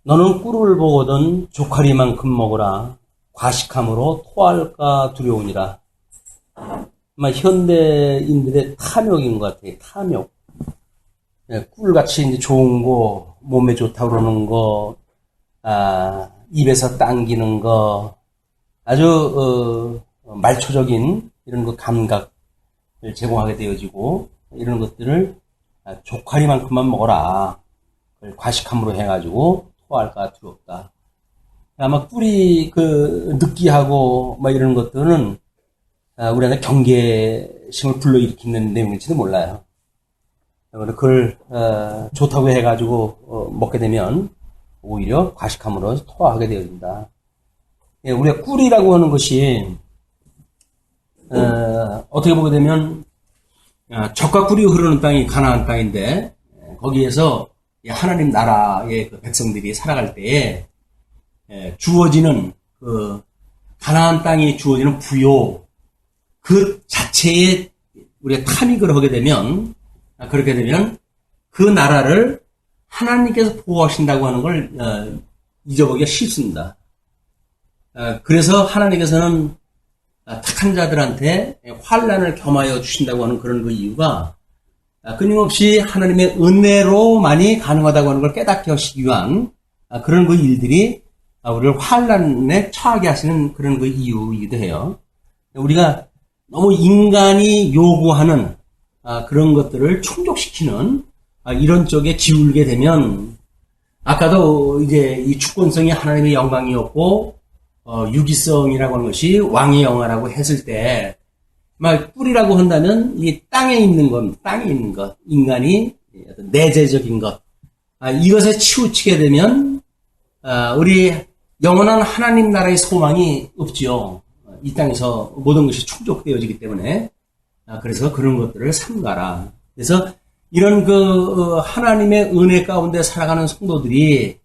너는 꿀을 보거든 조카리만큼 먹으라. 과식함으로 토할까 두려우니라. 아마 현대인들의 탐욕인 것 같아요. 탐욕. 꿀같이 이제 좋은 거, 몸에 좋다고 그러는 거, 입에서 당기는 거, 아주 말초적인 이런 그 감각 제공하게 되어지고 이런 것들을 조카리만큼만 먹어라. 과식함으로 해가지고 토할까 두렵다. 아마 꿀이 느끼하고 뭐 이런 것들은 우리한테 경계심을 불러일으키는 내용일지도 몰라요. 그걸 좋다고 해가지고 먹게 되면 오히려 과식함으로 토하게 되어진다. 우리가 꿀이라고 하는 것이 어떻게 보게 되면 젖과 꿀이 흐르는 땅이 가나안 땅인데 거기에서 하나님 나라의 그 백성들이 살아갈 때에 주어지는 그 가나안 땅이 주어지는 부요 그 자체에 우리가 탐닉을 하게 되면 그렇게 되면 그 나라를 하나님께서 보호하신다고 하는 걸 잊어보기가 쉽습니다. 그래서 하나님께서는 택한 자들한테 환난을 겸하여 주신다고 하는 그런 그 이유가 끊임없이 하나님의 은혜로만이 가능하다고 하는 걸 깨닫게 하시기 위한 그런 그 일들이 우리를 환난에 처하게 하시는 그런 그 이유이기도 해요. 우리가 너무 인간이 요구하는 그런 것들을 충족시키는 이런 쪽에 기울게 되면 아까도 이제 이 주권성이 하나님의 영광이었고 유기성이라고 하는 것이 왕의 영화라고 했을 때 막 꿀이라고 한다면 이 땅에 있는 것, 인간이 내재적인 것, 이것에 치우치게 되면 우리 영원한 하나님 나라의 소망이 없지요. 이 땅에서 모든 것이 충족되어지기 때문에 그래서 그런 것들을 삼가라. 그래서 이런 하나님의 은혜 가운데 살아가는 성도들이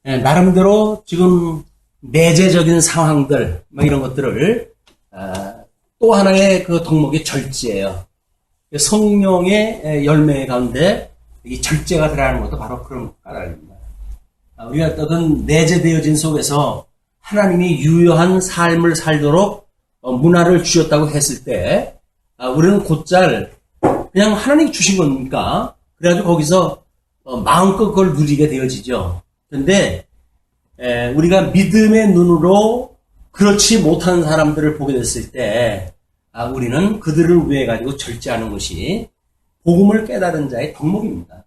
나름대로 지금 내재적인 상황들 이런 것들을 또 하나의 그 덕목이 절제예요. 성령의 열매 가운데 이 절제가 들어가는 것도 바로 그런 까닭입니다. 우리가 어떤 내재되어진 속에서 하나님이 유효한 삶을 살도록 문화를 주셨다고 했을 때 우리는 곧잘 그냥 하나님이 주신 겁니까? 그래가지고 거기서 마음껏 그걸 누리게 되어지죠. 그런데 우리가 믿음의 눈으로 그렇지 못한 사람들을 보게 됐을 때 우리는 그들을 위해 가지고 절제하는 것이 복음을 깨달은 자의 덕목입니다.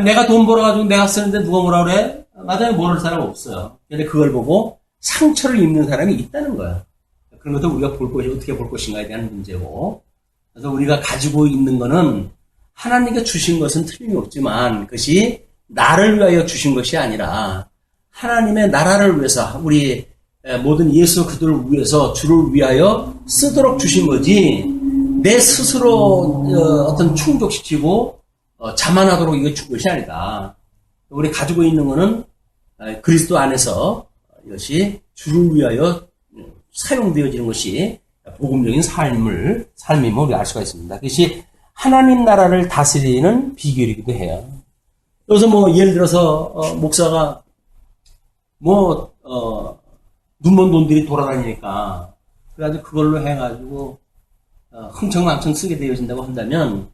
내가 돈 벌어가지고 내가 쓰는데 누가 뭐라 그래? 맞아요. 모를 사람 없어요. 근데 그걸 보고 상처를 입는 사람이 있다는 거야. 그런 것도 우리가 볼 것이 어떻게 볼 것인가에 대한 문제고. 그래서 우리가 가지고 있는 거는 하나님께 주신 것은 틀림이 없지만 그것이 나를 위하여 주신 것이 아니라 하나님의 나라를 위해서 우리 모든 예수 그들을 위해서 주를 위하여 쓰도록 주신 거지 내 스스로 어떤 충족시키고 자만하도록 이거 준 것이 아니다. 우리 가지고 있는 것은 그리스도 안에서 이것이 주를 위하여 사용되어지는 것이 복음적인 삶임을 우리가 알 수가 있습니다. 그것이 하나님 나라를 다스리는 비결이기도 해요. 여기서 뭐 예를 들어서 목사가 눈먼 돈들이 돌아다니니까 그래가지고 그걸로 해가지고 흥청망청 쓰게 되어진다고 한다면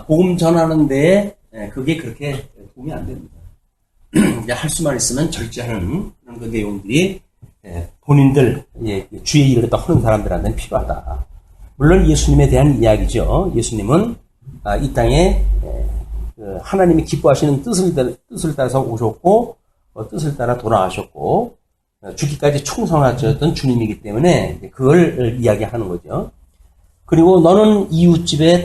복음 전하는 데에 그게 그렇게 도움이 안 됩니다. 이제 할 수만 있으면 절제하는 그런 그 내용들이 본인들 주의 일을 또 하는 사람들한테는 필요하다. 물론 예수님에 대한 이야기죠. 예수님은 이 땅에 하나님이 기뻐하시는 뜻을 따라서 오셨고 뜻을 따라 돌아가셨고 죽기까지 충성하셨던 주님이기 때문에 그걸 이야기하는 거죠. 그리고 너는 이웃집에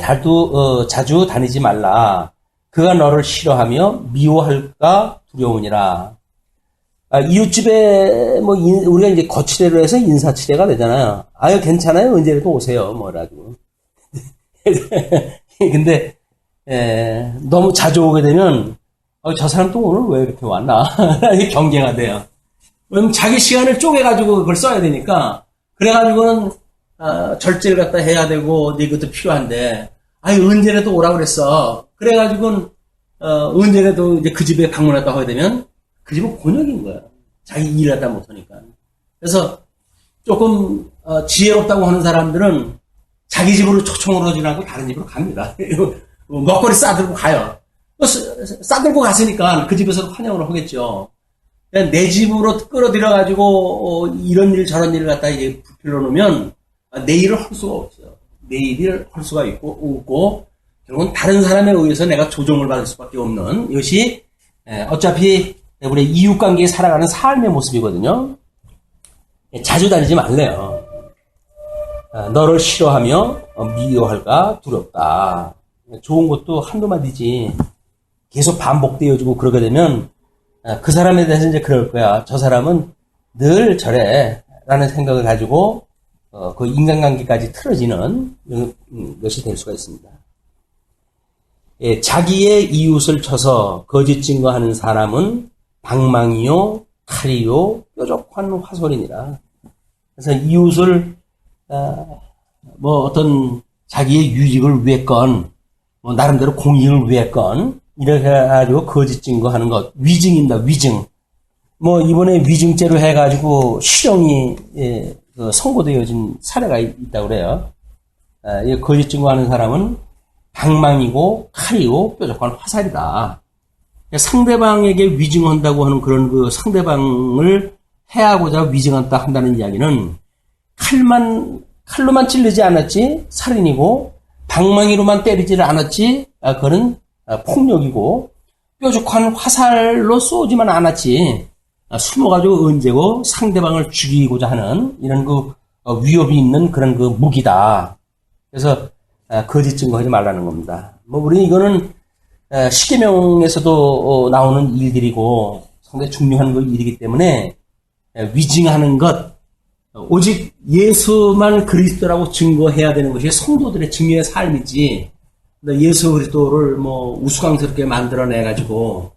자주 다니지 말라. 그가 너를 싫어하며 미워할까 두려우니라. 이웃집에 우리가 이제 거치대로 해서 인사치레가 되잖아요. 아유 괜찮아요. 언제라도 오세요. 뭐라고. 근데 너무 자주 오게 되면 저 사람 또 오늘 왜 이렇게 왔나? 경계가 돼요. 왜냐면 자기 시간을 쪼개가지고 그걸 써야 되니까 그래가지고는 절제를 갖다 해야 되고 이것도 필요한데 언제라도 오라고 그랬어. 그래가지고는 언제라도 이제 그 집에 방문했다고 하게 되면 그 집은 곤욕인 거야. 자기 일을 갖다 못하니까. 그래서 조금 지혜롭다고 하는 사람들은 자기 집으로 초청을 하지 않고 다른 집으로 갑니다. 먹거리 싸들고 가요. 싸들고 갔으니까 그 집에서도 환영을 하겠죠. 그냥 내 집으로 끌어들여가지고 이런 일 저런 일을 갖다 이제 부풀려 놓으면 내 일을 할 수가 없어요. 내 일을 할 수가 없고 결국은 다른 사람에 의해서 내가 조종을 받을 수밖에 없는 이것이 어차피 우리 이웃관계에 살아가는 삶의 모습이거든요. 자주 다니지 말래요. 너를 싫어하며 미워할까 두렵다. 좋은 것도 한두 마디지 계속 반복되어지고 그러게 되면 그 사람에 대해서 이제 그럴 거야. 저 사람은 늘 저래 라는 생각을 가지고 그 인간관계까지 틀어지는 것이 될 수가 있습니다. 자기의 이웃을 쳐서 거짓 증거하는 사람은 방망이요 칼이요 뾰족한 화살이니라. 그래서 이웃을 어떤 자기의 유익을 위했건 나름대로 공익을 위했건 이렇게 해가지고 거짓 증거하는 것 위증입니다. 위증. 이번에 위증죄로 해가지고 실형이 선고되어진 사례가 있다고 그래요. 거짓 증거하는 사람은 방망이고 칼이고 뾰족한 화살이다. 상대방에게 위증한다고 하는 그런 그 상대방을 해하고자 위증한다 한다는 이야기는 칼로만 찔르지 않았지 살인이고 방망이로만 때리지를 않았지 그거는 폭력이고 뾰족한 화살로 쏘지만 않았지 숨어가지고 언제고 상대방을 죽이고자 하는 이런 그 위협이 있는 그런 그 무기다. 그래서 거짓 증거하지 말라는 겁니다. 우리 이거는 십계명에서도 나오는 일들이고 상당히 중요한 일이기 때문에 위증하는 것 오직 예수만 그리스도라고 증거해야 되는 것이 성도들의 증거의 삶이지 예수 그리스도를 우스꽝스럽게 만들어내가지고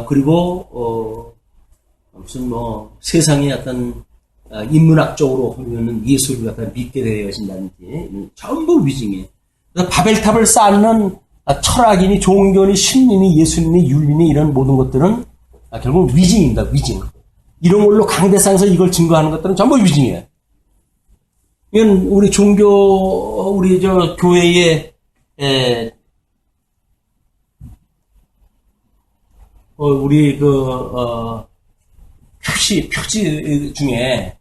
그리고 무슨 세상의 어떤 인문학적으로 보면은 예수를 갖다 믿게 되어진다든지 전부 위증이에요. 그래서 바벨탑을 쌓는 철학이니 종교니 심리니 예수님이 윤리니 이런 모든 것들은 결국 위증입니다. 위증. 이런 걸로 강대상에서 이걸 증거하는 것들은 전부 위증이에요. 이건 우리 우리 교회의, 우리 표지 중에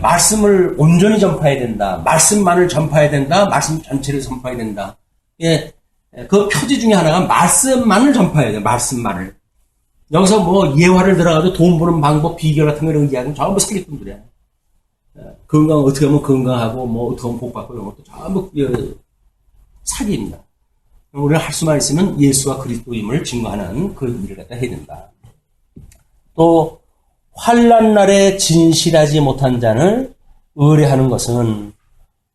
말씀을 온전히 전파해야 된다. 말씀만을 전파해야 된다. 말씀 전체를 전파해야 된다. 예, 그 표지 중에 하나가 말씀만을 전파해야 돼요. 말씀만을. 여기서 뭐 예화를 들어가지고 돈 버는 방법, 비결 같은 걸 얘기하면 전부 사기꾼들이야. 건강, 어떻게 하면 건강하고, 뭐, 어떻게 하면 복받고 이런 것도 전부 사기입니다. 우리가 할 수만 있으면 예수와 그리스도임을 증거하는 그 일을 갖다 해야 된다. 또, 환난 날에 진실하지 못한 자를 의뢰하는 것은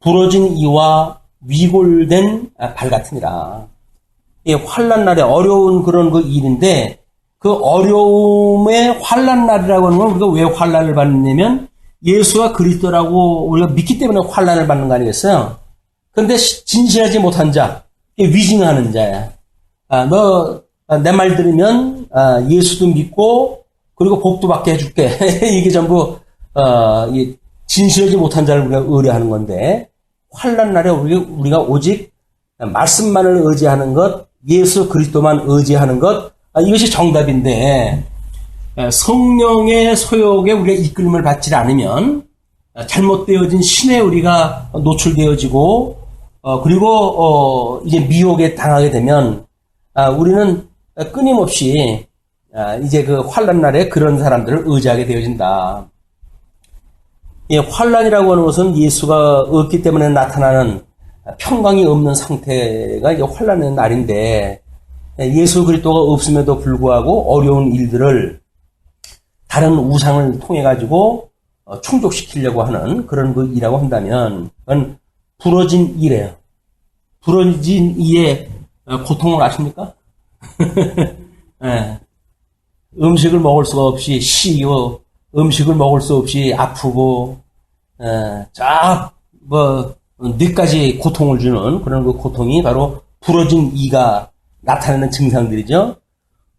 부러진 이와 위골된 발 같으니라. 이 환난 날에 어려운 그런 그 일인데 그 어려움의 환난 날이라고 하는 건 우리가 왜 환난을 받느냐면 예수와 그리스도라고 우리가 믿기 때문에 환난을 받는 거 아니겠어요? 그런데 진실하지 못한 자, 위증하는 자야. 너 내 말 들으면 예수도 믿고 그리고 복도 받게 해줄게. 이게 전부 진실하지 못한 자를 우리가 의뢰하는 건데 환난 날에 우리가 오직 말씀만을 의지하는 것, 예수 그리스도만 의지하는 것, 이것이 정답인데 성령의 소욕에 우리가 이끌림을 받지 않으면 잘못되어진 신에 우리가 노출되어지고 그리고 이제 미혹에 당하게 되면 우리는 끊임없이 이제 그 환난 날에 그런 사람들을 의지하게 되어진다. 이 환난이라고 하는 것은 예수가 없기 때문에 나타나는 평강이 없는 상태가 이제 환난의 날인데 예수 그리스도가 없음에도 불구하고 어려운 일들을 다른 우상을 통해 가지고 충족시키려고 하는 그런 그 일이라고 한다면 그건 부러진 이래요. 부러진 이의 고통을 아십니까? 네. 음식을 먹을 수가 없이 쉬고 음식을 먹을 수 없이 아프고 뇌까지 고통을 주는 그런 그 고통이 바로 부러진 이가 나타내는 증상들이죠.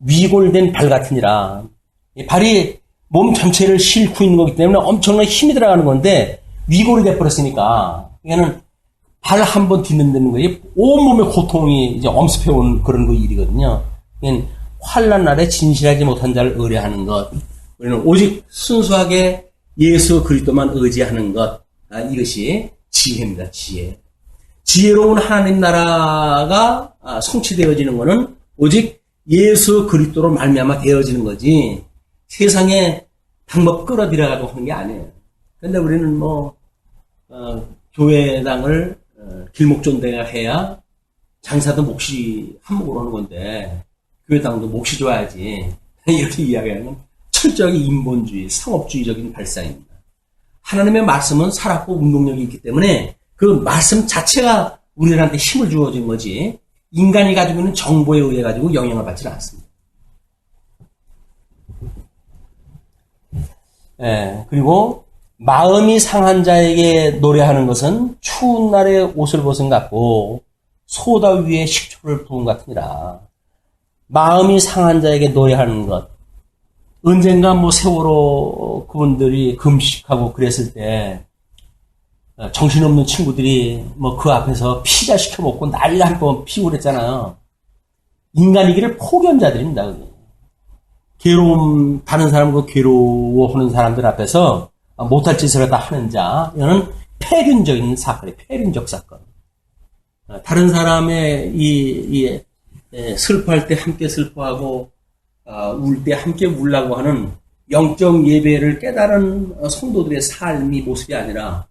위골된 발 같으니라. 이 발이 몸 전체를 싣고 있는 거기 때문에 엄청난 힘이 들어가는 건데 위골이 돼버렸으니까 이거는 발 한 번 딛는다는 거예요. 온몸에 고통이 이제 엄습해온 그런 그 일이거든요. 환난 날에 진실하지 못한 자를 의뢰하는 것, 우리는 오직 순수하게 예수 그리스도만 의지하는 것, 이것이 지혜입니다. 지혜로운 하나님 나라가 성취되어지는 것은 오직 예수 그리스도로 말미암아 되어지는 거지 세상에 방법 끌어들여가지고 하는 게 아니에요. 그런데 우리는 교회당을 길목전대가 해야 장사도 몫이 한몫으로 하는 건데 교회당도 몫이 좋아야지 이렇게 이야기하는 건 철저하게 인본주의, 상업주의적인 발상입니다. 하나님의 말씀은 살았고 운동력이 있기 때문에 그 말씀 자체가 우리들한테 힘을 주어진 거지 인간이 가지고 있는 정보에 의해 가지고 영향을 받지는 않습니다. 그리고 마음이 상한 자에게 노래하는 것은 추운 날에 옷을 벗은 같고 소다 위에 식초를 부은 같으니라. 마음이 상한 자에게 노래하는 것. 언젠가 세월호 그분들이 금식하고 그랬을 때 정신없는 친구들이 그 앞에서 피자 시켜 먹고 난리 날 뻔 피우고 그랬잖아요. 인간이기를 포기한 자들입니다. 다른 사람과 괴로워하는 사람들 앞에서 못할 짓을 갖다 하는 자, 이거는 폐륜적인 사건이에요. 폐륜적 사건. 다른 사람의 슬퍼할 때 함께 슬퍼하고 울 때 함께 울라고 하는 영적 예배를 깨달은 성도들의 삶이 모습이 아니라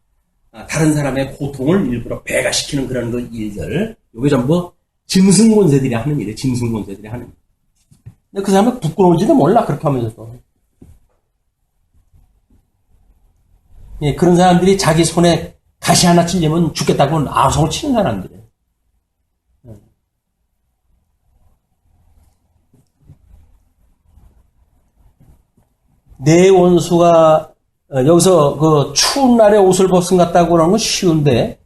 다른 사람의 고통을 일부러 배가시키는 그런 그 일들, 이게 전부 짐승권세들이 하는 일이에요. 짐승권세들이 하는 일. 근데 그 사람은 부끄러울지도 몰라, 그렇게 하면서도. 예, 그런 사람들이 자기 손에 가시 하나 찔리면 죽겠다고 아우성을 치는 사람들이에요. 내 원수가 여기서 그 추운 날에 옷을 벗은 같다고 하는 건 쉬운데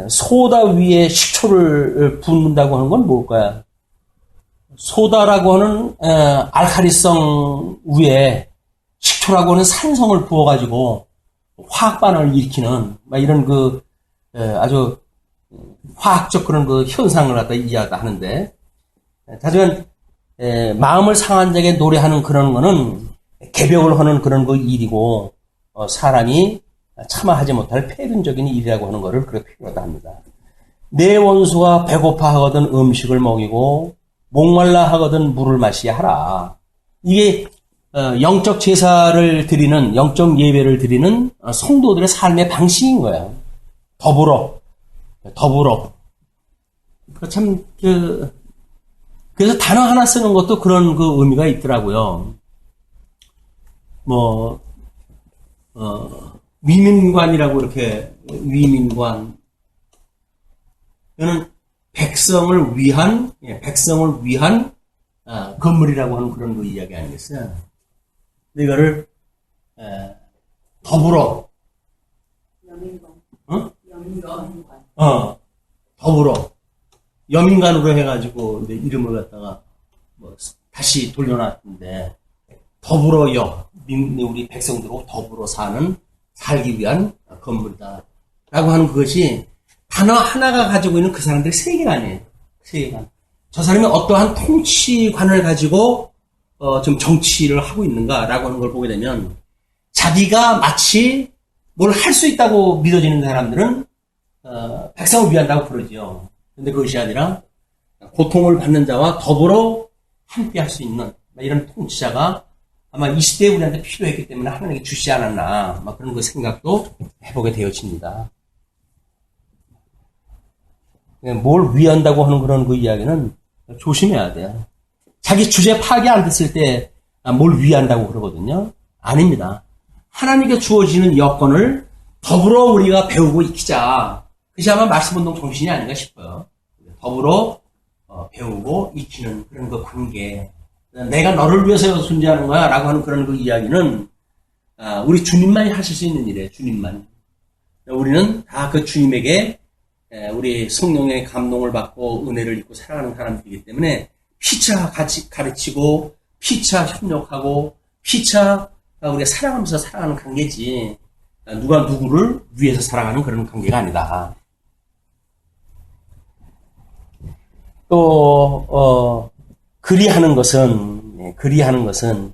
소다 위에 식초를 붓는다고 하는 건 뭘까요? 소다라고 하는 알칼리성 위에 식초라고 하는 산성을 부어가지고 화학 반응을 일으키는 막 이런 아주 화학적 그런 현상을 갖다 이야기하다 하는데, 하지만 마음을 상한 자에게 노래하는 그런 거는 개벽을 하는 그런 일이고, 사람이 차마 하지 못할 폐륜적인 일이라고 하는 것을 그렇게 표현하다 합니다. 내 원수가 배고파 하거든 음식을 먹이고 목말라 하거든 물을 마시게 하라. 이게 영적 제사를 드리는, 영적 예배를 드리는 성도들의 삶의 방식인 거예요. 더불어. 그래서 단어 하나 쓰는 것도 그런 의미가 있더라고요. 위민관이라고 이렇게, 위민관. 이거는 백성을 위한 건물이라고 하는 그런 이야기 아니겠어요? 이거를 더불어 더불어 여민관으로 해가지고 이름을 갖다가 다시 돌려놨는데, 더불어요, 우리 백성들하고 더불어 살기 위한 건물이다 라고 하는 그것이 단어 하나가 가지고 있는 그 사람들의 세계관이에요. 세계관. 저 사람이 어떠한 통치관을 가지고 좀 정치를 하고 있는가라고 하는 걸 보게 되면, 자기가 마치 뭘 할 수 있다고 믿어지는 사람들은 백성을 위한다고 부르죠. 근데 그것이 아니라 고통을 받는 자와 더불어 함께 할 수 있는 이런 통치자가 아마 이 시대에 우리한테 필요했기 때문에 하나님께 주시지 않았나, 그런 생각도 해보게 되어집니다. 뭘 위한다고 하는 그런 이야기는 조심해야 돼요. 자기 주제 파악이 안 됐을 때 뭘 위한다고 그러거든요. 아닙니다. 하나님께 주어지는 여건을 더불어 우리가 배우고 익히자. 그것이 아마 말씀운동 정신이 아닌가 싶어요. 더불어 배우고 익히는 그런 관계. 내가 너를 위해서 존재하는 거야 라고 하는 그런 이야기는 우리 주님만이 하실 수 있는 일이에요. 주님만. 우리는 다 그 주님에게 우리 성령의 감동을 받고 은혜를 입고 살아가는 사람들이기 때문에 피차 같이 가르치고 피차 협력하고 피차 우리가 살아가면서 살아가는 관계지, 누가 누구를 위해서 살아가는 그런 관계가 아니다. 또 그리하는 것은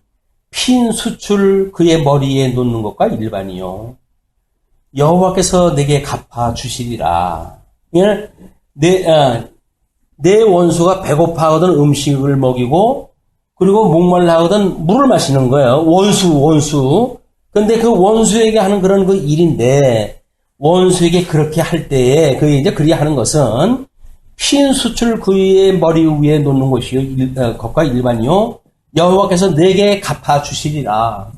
핀 숯을 그의 머리에 놓는 것과 일반이요, 여호와께서 내게 갚아 주시리라. 내 원수가 배고파하거든 음식을 먹이고, 그리고 목말라 하거든 물을 마시는 거예요. 원수. 근데 그 원수에게 하는 그런 일인데, 원수에게 그렇게 할 때에 그게 이제 그리하는 것은 핀 숯을 그의 머리 위에 놓는 것이요, 것과 일반이요, 여호와께서 내게 갚아 주시리라.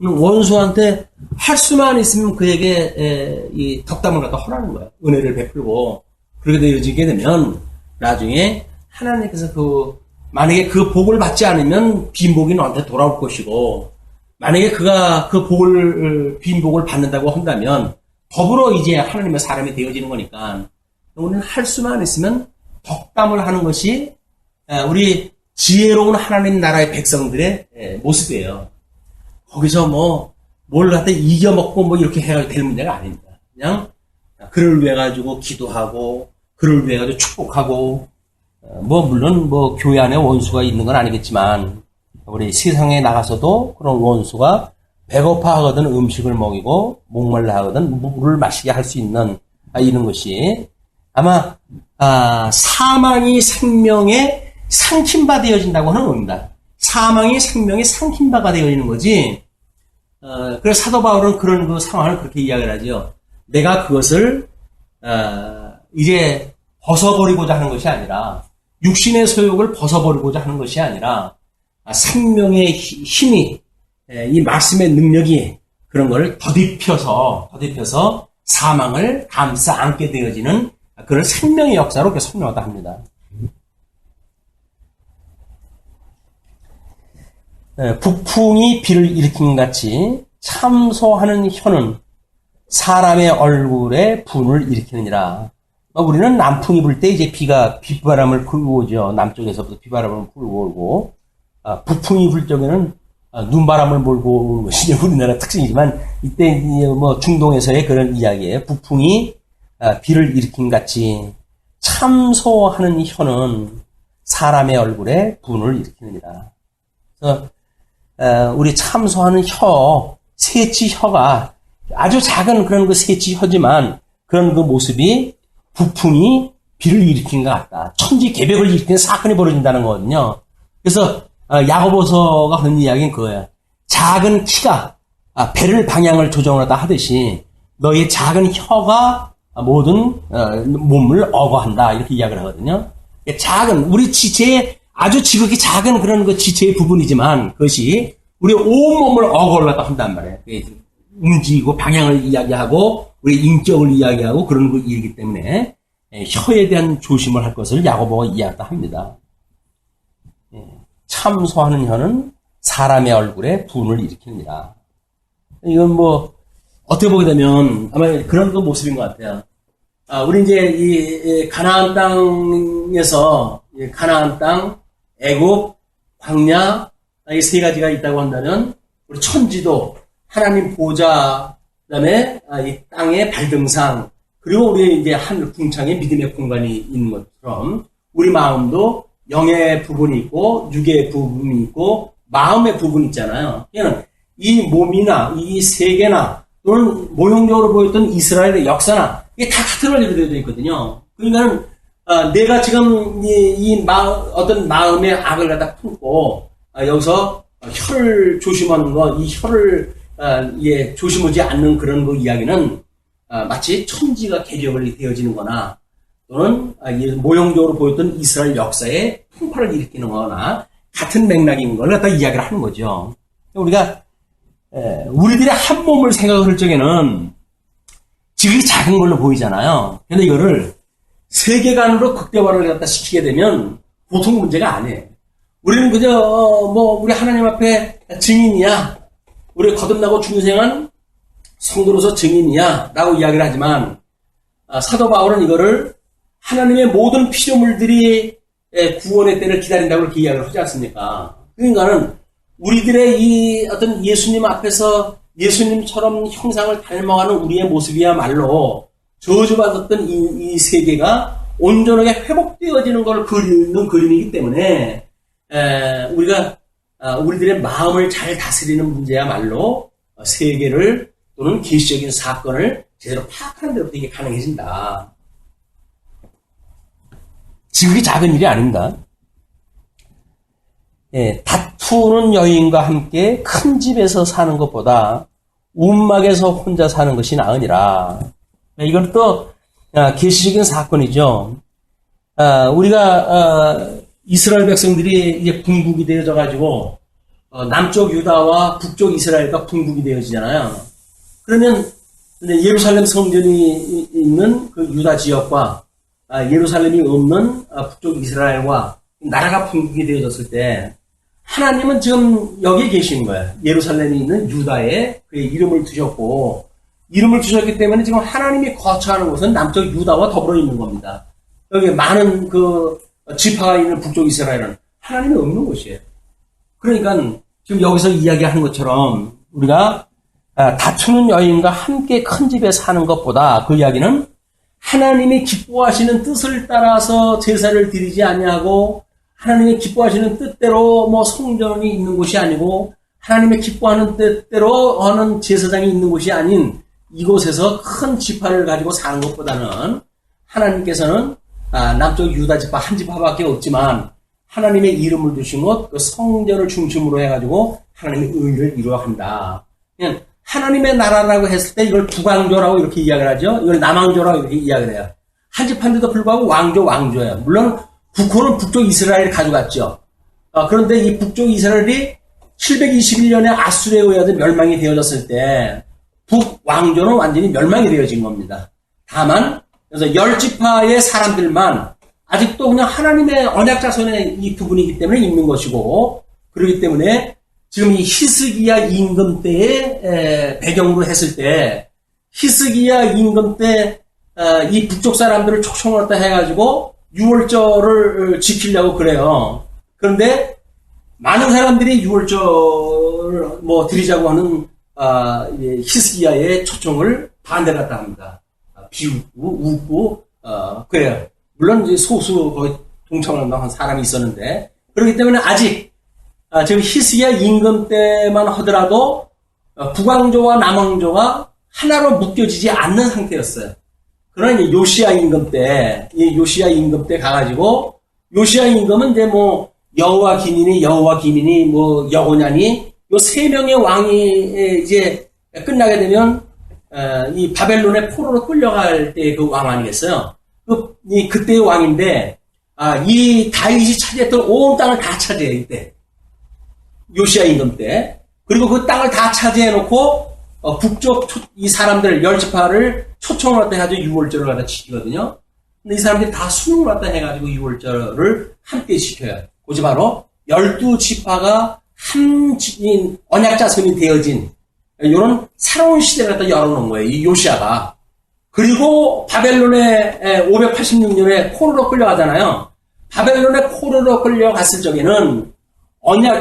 원수한테 할 수만 있으면 그에게 이 덕담을 갖다 허라는 거예요. 은혜를 베풀고. 그렇게 되어지게 되면 나중에 하나님께서 만약에 그 복을 받지 않으면 빈복이 너한테 돌아올 것이고, 만약에 그가 그 빈복을 받는다고 한다면 더불어 이제 하나님의 사람이 되어지는 거니까, 우리는 할 수만 있으면 덕담을 하는 것이 우리 지혜로운 하나님 나라의 백성들의 모습이에요. 거기서 뭘 갖다 이겨먹고 이렇게 해야 될 문제가 아닙니다. 그냥 그를 위해 가지고 기도하고, 그를 위해 가지고 축복하고, 물론 교회 안에 원수가 있는 건 아니겠지만, 우리 세상에 나가서도 그런 원수가 배고파 하거든 음식을 먹이고, 목말라 하거든 물을 마시게 할 수 있는 이런 것이 아마 사망이 생명에 상힌바 되어진다고 하는 겁니다. 사망이 생명의 상힌바가 되어지는 거지. 그래서 사도 바울은 그런 상황을 그렇게 이야기를 하죠. 내가 그것을 이제 벗어버리고자 하는 것이 아니라, 육신의 소욕을 벗어버리고자 하는 것이 아니라, 생명의 힘이, 이 말씀의 능력이 그런 걸 더딥혀서 사망을 감싸 안게 되어지는 그런 생명의 역사로 그렇게 설명하다 합니다. 북풍이 비를 일으킨 같이 참소하는 혀는 사람의 얼굴에 분을 일으키느니라. 우리는 남풍이 불 때 이제 비바람을 불고 오죠. 남쪽에서부터 비바람을 불고 오고, 북풍이 불 적에는 눈바람을 몰고 오는 것이 우리나라 특징이지만 이때 뭐 중동에서의 그런 이야기예요. 북풍이 비를 일으킨 같이 참소하는 혀는 사람의 얼굴에 분을 일으키느니라. 그래서 우리 참소하는 혀, 새치 혀가 아주 작은 그런 그 새치 혀지만 그런 그 모습이 북풍이 비를 일으킨 것 같다. 천지개벽을 일으키는 사건이 벌어진다는 거거든요. 그래서 야고보서가 하는 이야기는 그거예요. 작은 키가 배를 방향을 조정하다 하듯이 너의 작은 혀가 모든 몸을 억어한다 이렇게 이야기를 하거든요. 작은 우리 지체의 아주 지극히 작은 그런 그 지체의 부분이지만 그것이 우리 온몸을 억어하려고 한단 말이에요. 움직이고 방향을 이야기하고 우리 인격을 이야기하고 그런 그 일이기 때문에 혀에 대한 조심을 할 것을 야고보가 이야기한다 합니다. 참소하는 혀는 사람의 얼굴에 분을 일으킵니다. 이건 뭐 어떻게 보게 되면 아마 그런 그 모습인 것 같아요. 우리 이제 이 가나안 땅에서 가나안 땅, 애굽, 광야 이 세 가지가 있다고 한다면 우리 천지도 하나님 보좌, 그다음에 이 땅의 발등상, 그리고 우리 이제 하늘 궁창에 믿음의 공간이 있는 것처럼 우리 마음도 영의 부분이 있고 육의 부분이 있고 마음의 부분이 있잖아요. 그러니까 이 몸이나 이 세계나 또는 모형적으로 보였던 이스라엘의 역사나 이게 다 같은 원리로 되어 있거든요. 그러니까는 내가 지금 어떤 마음의 악을 갖다 품고 여기서 혀를 조심하는 거, 이 혀를 조심하지 않는 그런 그 이야기는 마치 천지가 개벽을 되어지는 거나 또는 모형적으로 보였던 이스라엘 역사에 풍파를 일으키는 거나 같은 맥락인 걸 갖다 이야기를 하는 거죠. 우리가 우리들의 한 몸을 생각할 적에는 지극히 작은 걸로 보이잖아요. 그런데 이거를 세계관으로 극대화를 갖다 시키게 되면 보통 문제가 아니에요. 우리는 그저 우리 하나님 앞에 증인이야. 우리 거듭나고 중생한 성도로서 증인이야 라고 이야기를 하지만 사도 바울은 이거를 하나님의 모든 피조물들이 구원의 때를 기다린다고 이렇게 이야기를 하지 않습니까? 그러니까는 우리들의 이 어떤 예수님 앞에서 예수님처럼 형상을 닮아가는 우리의 모습이야말로 저주받았던 이 세계가 온전하게 회복되어지는 걸 그리는 그림이기 때문에 우리가 우리들의 마음을 잘 다스리는 문제야말로 세계를 또는 계시적인 사건을 제대로 파악하는 데로부터 이게 가능해진다. 지극히 작은 일이 아닙니다. 다투는 여인과 함께 큰 집에서 사는 것보다 움막에서 혼자 사는 것이 나으니라. 이건 또 계시적인 사건이죠. 우리가 이스라엘 백성들이 이제 분국이 되어져 가지고 남쪽 유다와 북쪽 이스라엘과 분국이 되어지잖아요. 그러면 예루살렘 성전이 있는 그 유다 지역과 예루살렘이 없는 북쪽 이스라엘과 나라가 분국이 되어졌을 때 하나님은 지금 여기에 계신 거예요. 예루살렘이 있는 유다에 그의 이름을 두셨고 이름을 주셨기 때문에 지금 하나님이 거처하는 곳은 남쪽 유다와 더불어 있는 겁니다. 여기 많은 그 지파가 있는 북쪽 이스라엘은 하나님이 없는 곳이에요. 그러니까 지금 여기서 이야기하는 것처럼 우리가 다투는 여인과 함께 큰 집에 사는 것보다 그 이야기는 하나님이 기뻐하시는 뜻을 따라서 제사를 드리지 아니하고 하나님이 기뻐하시는 뜻대로 성전이 있는 곳이 아니고 하나님의 기뻐하는 뜻대로 하는 제사장이 있는 곳이 아닌 이곳에서 큰 지파를 가지고 사는 것보다는 하나님께서는 남쪽 유다 지파 한 지파밖에 없지만 하나님의 이름을 두신 곳 그 성전을 중심으로 해가지고 하나님의 의를 이루어 한다. 그냥 하나님의 나라라고 했을 때 이걸 북왕조라고 이렇게 이야기를 하죠. 이걸 남왕조라고 이렇게 이야기를 해요. 한 집한데도 불구하고 왕조예요. 물론 북호는 북쪽 이스라엘이 가져갔죠. 그런데 이 북쪽 이스라엘이 721년에 아수르에 의해서 멸망이 되어졌을 때 북왕조는 완전히 멸망이 되어진 겁니다. 다만 그래서 10지파의 사람들만 아직도 그냥 하나님의 언약 자손의 이 두 분이기 때문에 있는 것이고 그렇기 때문에 지금 이 히스기야 임금 때의 배경으로 했을 때 히스기야 임금 때 이 북쪽 사람들을 초청했다 해가지고 6월절을 지키려고 그래요. 그런데 많은 사람들이 6월절을 뭐 드리자고 하는 히스기야의 초청을 반대했다 합니다. 비웃고 웃고 그래요. 물론 이제 소수 거의 동참을 한 사람이 있었는데 그렇기 때문에 아직 지금 히스기야 임금 때만 하더라도 북왕조와 남왕조가 하나로 묶여지지 않는 상태였어요. 그러나 이제 요시야 임금 때 가가지고 요시야 임금은 이제 뭐 여호와 기민이 뭐 여호냐니 요 세 명의 왕이 이제 끝나게 되면 이 바벨론의 포로로 끌려갈 때 그 왕 아니겠어요? 그때의 왕인데 이 다윗이 차지했던 온 땅을 다 차지해 이때 요시야 임금 때. 그리고 그 땅을 다 차지해놓고 북쪽 이 사람들 10지파를 초청을 갖다 해가지고 유월절을 갖다 지키거든요. 근데 이 사람들이 다 수능을 갖다 해가지고 유월절을 함께 지켜요. 그것이 바로 12지파가 한 언약자손이 되어진 이런 새로운 시대를 갖다 열어놓은 거예요. 이 요시아가. 그리고 바벨론에 586년에 포로로 끌려가잖아요. 바벨론에 포로로 끌려갔을 적에는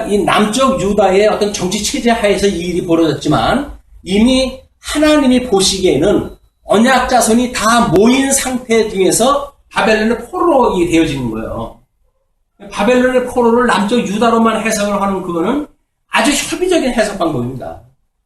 이 남쪽 유다의 어떤 정치 체제 하에서 이 일이 벌어졌지만 이미 하나님이 보시기에는 언약 자손이 다 모인 상태 중에서 바벨론의 포로로 되어지는 거예요. 바벨론의 포로를 남쪽 유다로만 해석을 하는 그거는 아주 협의적인 해석 방법입니다.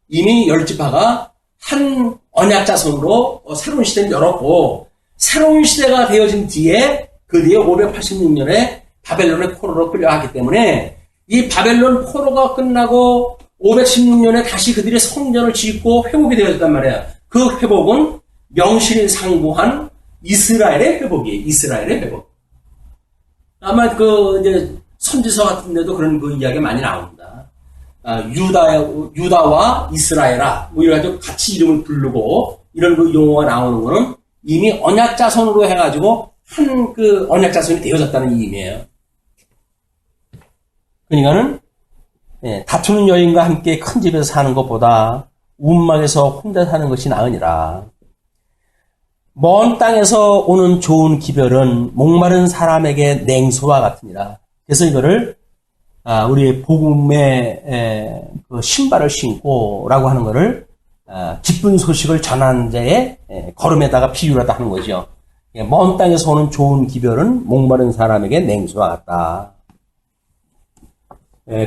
이미 10지파가 한 언약 자손으로 새로운 시대를 열었고 새로운 시대가 되어진 뒤에 그 뒤에 586년에 바벨론의 포로로 끌려갔기 때문에 이 바벨론 포로가 끝나고 516년에 다시 그들이 성전을 짓고 회복이 되어졌단 말이에요. 그 회복은 명실이 상고한 이스라엘의 회복이에요. 이스라엘의 회복. 아마 이제 선지서 같은 데도 그런 이야기가 많이 나옵니다. 유다와 이스라엘아, 뭐 이래가지고 같이 이름을 부르고 이런 용어가 나오는 거는 이미 언약자손으로 해가지고 한 언약자손이 되어졌다는 의미예요. 그러니까는 다투는 여인과 함께 큰 집에서 사는 것보다 움막에서 혼자 사는 것이 나으니라. 먼 땅에서 오는 좋은 기별은 목마른 사람에게 냉소와 같으니라. 그래서 이거를 우리의 복음의 신발을 신고라고 하는 거를 기쁜 소식을 전하는 자의 걸음에다가 비유를 하다 하는 거죠. 먼 땅에서 오는 좋은 기별은 목마른 사람에게 냉소와 같다.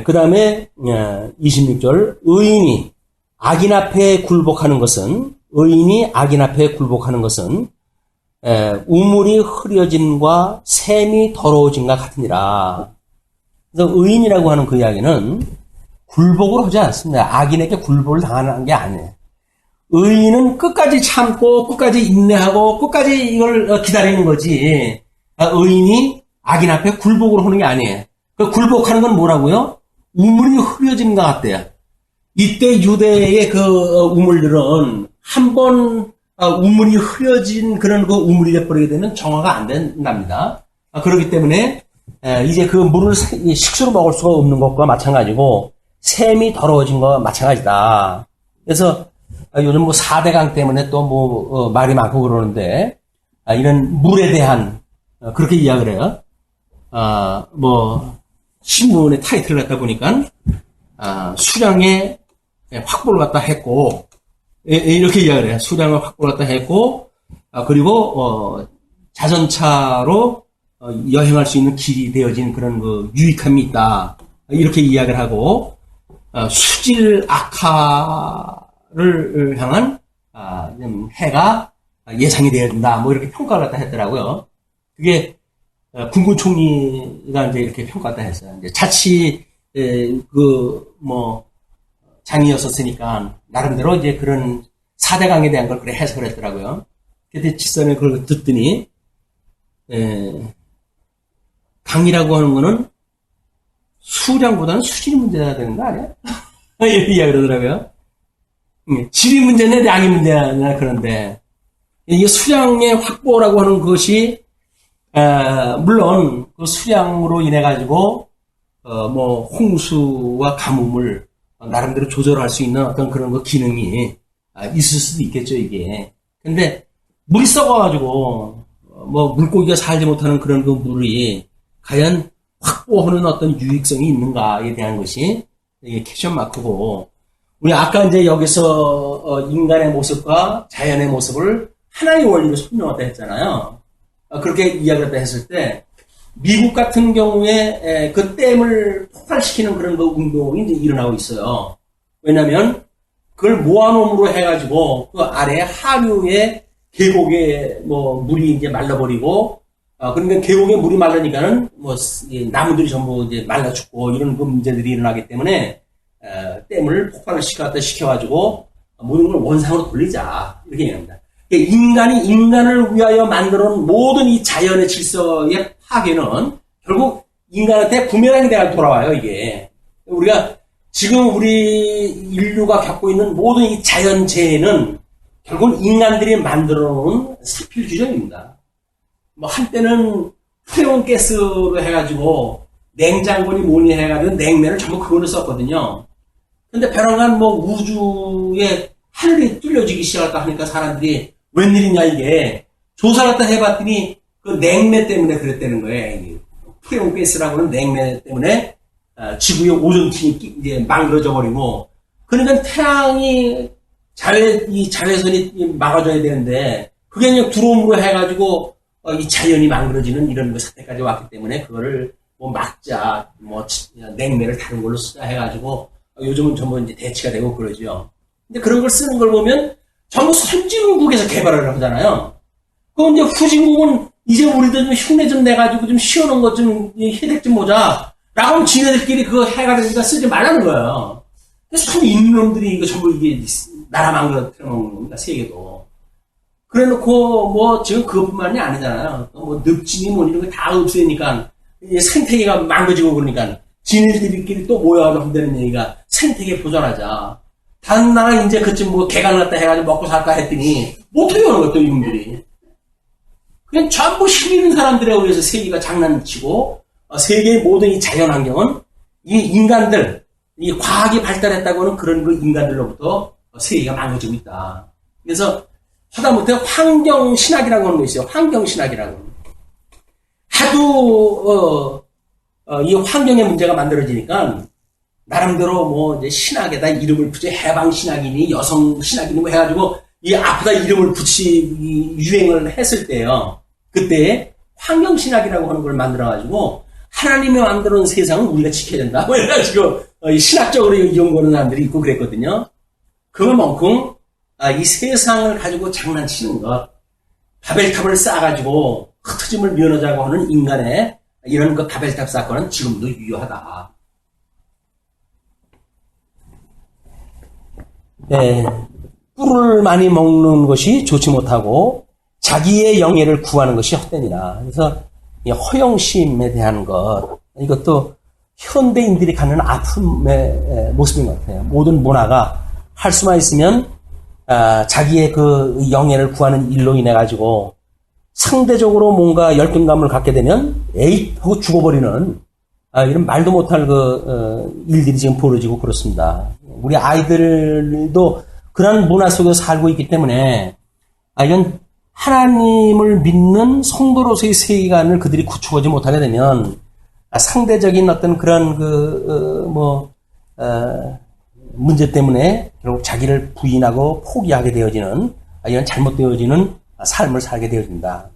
그 다음에 26절 의인이 악인 앞에 굴복하는 것은 우물이 흐려짐과 샘이 더러워짐과 같으니라. 그래서 의인이라고 하는 그 이야기는 굴복을 하지 않습니다. 악인에게 굴복을 당하는 게 아니에요. 의인은 끝까지 참고 끝까지 인내하고 끝까지 이걸 기다리는 거지. 의인이 악인 앞에 굴복을 하는 게 아니에요. 그 굴복하는 건 뭐라고요? 우물이 흐려진 것 같대요. 이때 유대의 우물들은 한번 우물이 흐려진 그런 우물이 돼버리게 되면 정화가 안 된답니다. 그렇기 때문에 이제 그 물을 식수로 먹을 수가 없는 것과 마찬가지고 샘이 더러워진 것과 마찬가지다. 그래서 요즘 4대강 때문에 또 말이 많고 그러는데 이런 물에 대한 그렇게 이야기를 해요. 신문의 타이틀을 갖다 보니까 수량의 확보를 갖다 했고 이렇게 이야기를 해요. 수량을 확보를 갖다 했고 그리고 자전차로 여행할 수 있는 길이 되어진 그런 유익함이 있다. 이렇게 이야기를 하고 수질 악화를 향한 해가 예상이 되어야 된다. 이렇게 평가를 갖다 했더라고요. 그게 국무총리가 이제 이렇게 평가를 했어요. 이제 자치 장이었었으니까 나름대로 이제 그런 4대강에 대한 걸 그래 해석을 했더라고요. 그때 직선에 그걸 듣더니 강이라고 하는 거는 수량보다는 수질이 문제가 되는 거 아니야? 이렇게 이야기를 하더라고요. 질이 문제냐 양이 문제냐 그런데 이게 수량의 확보라고 하는 것이 물론 그 수량으로 인해 가지고 홍수와 가뭄을 나름대로 조절할 수 있는 어떤 그런 기능이 있을 수도 있겠죠, 이게. 근데 물이 썩어가지고 물고기가 살지 못하는 그런 물이 과연 확보하는 어떤 유익성이 있는가에 대한 것이 이게 캐션 마크고, 우리 아까 이제 여기서 인간의 모습과 자연의 모습을 하나의 원리로 설명했다 했잖아요. 그렇게 이야기를 했을 때, 미국 같은 경우에 그 댐을 폭발시키는 그런 그 운동이 이제 일어나고 있어요. 왜냐면, 그걸 모아놓음으로 해가지고, 그 아래 하류의 계곡에 뭐 물이 이제 말라버리고, 그러니까 계곡에 물이 말라니까는 뭐 나무들이 전부 이제 말라 죽고 이런 그 문제들이 일어나기 때문에, 댐을 폭발을 시켜가지고 모든 걸 원상으로 돌리자 이렇게 얘기합니다. 인간이 인간을 위하여 만들어 놓은 모든 이 자연의 질서의 파괴는 결국 인간한테 부메랑이 돼가 돌아와요. 이게 우리가 지금 우리 인류가 겪고 있는 모든 이 자연재해는 결국 인간들이 만들어 놓은 사필 규정입니다. 뭐 한때는 프레온 가스로 해가지고 냉장고니 뭐니 해가지고 냉매를 전부 그걸로 썼거든요. 근데 벼랑간 뭐 우주에 하늘이 뚫려지기 시작했다 하니까 사람들이 웬일이냐 이게 조사를 갖다 해봤더니 그 냉매 때문에 그랬다는 거예요. 프레온 가스라고 하는 냉매 때문에 지구의 오존층이 이제 망가져 버리고, 그러니까 태양이 이 자외선이 막아줘야 되는데 그게 그냥 들어옴으로 해가지고 이 자연이 망가져지는 이런 그 사태까지 왔기 때문에 그거를 뭐 막자, 뭐 냉매를 다른 걸로 쓰자 해가지고 요즘은 전부 이제 대치가 되고 그러죠. 근데 그런 걸 쓰는 걸 보면 전부 선진국에서 개발을 하잖아요. 그럼 이제 후진국은 이제 우리도 좀 흉내 좀 내가지고 좀 시원한 것 좀 혜택 좀 보자. 라고 하면 지네들끼리 그거 해가 되니까 쓰지 말라는 거예요. 참 있는 놈들이 이거 전부 이게 나라 망가뜨려 놓는 겁니다. 세계도. 그래 놓고 뭐 지금 그것뿐만이 아니잖아요. 뭐 늪지니 뭐 이런 거 다 없애니까 생태계가 망가지고 그러니까 지네들끼리 또 모여가지고 한다는 얘기가 생태계 보존하자. 다른 나라 이제 그쯤 뭐 개간을 갖다 해가지고 먹고 살까 했더니 못해요, 그런 것도 이놈들이. 그냥 전부 힘 있는 사람들에 의해서 세계가 장난치고, 세계의 모든 이 자연 환경은 이 인간들, 이 과학이 발달했다고 하는 그런 그 인간들로부터 세계가 망가지고 있다. 그래서 하다못해 환경신학이라고 하는 것이 있어요. 환경신학이라고. 하도, 이 환경의 문제가 만들어지니까, 나름대로 뭐 이제 신학에다 이름을 붙여 해방신학이니 여성신학이니 뭐 해가지고 이 앞에다 이름을 붙이 유행을 했을 때요. 그때 환경신학이라고 하는 걸 만들어가지고 하나님이 만들어 놓은 세상은 우리가 지켜야 된다. 뭐 이래가지고 신학적으로 연구하는 사람들이 있고 그랬거든요. 그만큼 이 세상을 가지고 장난치는 것, 바벨탑을 쌓아가지고 흩어짐을 면하자고 하는 인간의 이런 그 바벨탑 사건은 지금도 유효하다. 네, 꿀을 많이 먹는 것이 좋지 못하고 자기의 영예를 구하는 것이 헛되니라. 그래서 이 허영심에 대한 것, 이것도 현대인들이 갖는 아픔의 모습인 것 같아요. 모든 문화가 할 수만 있으면 자기의 그 영예를 구하는 일로 인해 가지고 상대적으로 뭔가 열등감을 갖게 되면 에잇 하고 죽어버리는 이런 말도 못할 일들이 지금 벌어지고 그렇습니다. 우리 아이들도 그런 문화 속에서 살고 있기 때문에 이런 하나님을 믿는 성도로서의 세계관을 그들이 구축하지 못하게 되면 상대적인 어떤 그런 문제 때문에 결국 자기를 부인하고 포기하게 되어지는 이런 잘못되어지는 삶을 살게 되어진다.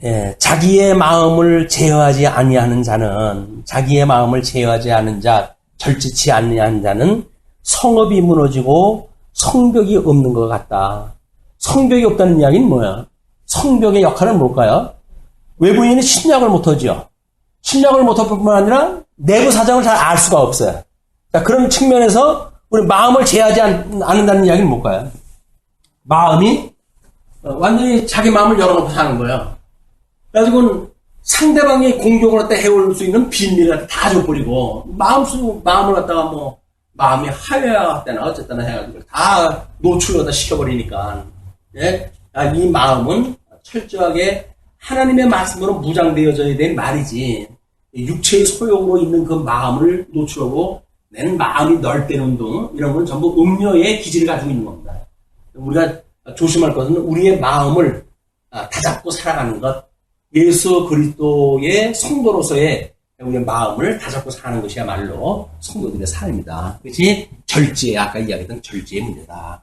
예, 자기의 마음을 제어하지 아니하는 자는, 자기의 마음을 제어하지 않은 자, 절제치 아니하는 자는 성읍이 무너지고 성벽이 없는 것 같다. 성벽이 없다는 이야기는 뭐야? 성벽의 역할은 뭘까요? 외부인이 침략을 못하죠. 침략을 못할 뿐만 아니라 내부 사정을 잘 알 수가 없어요. 자, 그런 측면에서 우리 마음을 제어하지 않는다는 이야기는 뭘까요? 마음이 완전히 자기 마음을 열어놓고 사는 거예요. 그래가지고 상대방의 공격을 갖다 해올 수 있는 비밀을 다 줘버리고 마음을 갖다가 마음이 하회했다나 어쨌다나 해가지고 다 노출을 시켜버리니까, 예? 이 마음은 철저하게 하나님의 말씀으로 무장되어져야 될 말이지, 육체의 소욕으로 있는 그 마음을 노출하고 내 마음이 널대는 운동, 이런 건 전부 음료의 기질을 가지고 있는 겁니다. 우리가 조심할 것은 우리의 마음을 다잡고 살아가는 것, 예수 그리스도의 성도로서의 우리의 마음을 다잡고 사는 것이야말로 성도들의 삶이다. 그렇지? 절제, 아까 이야기했던 절제의 문제다.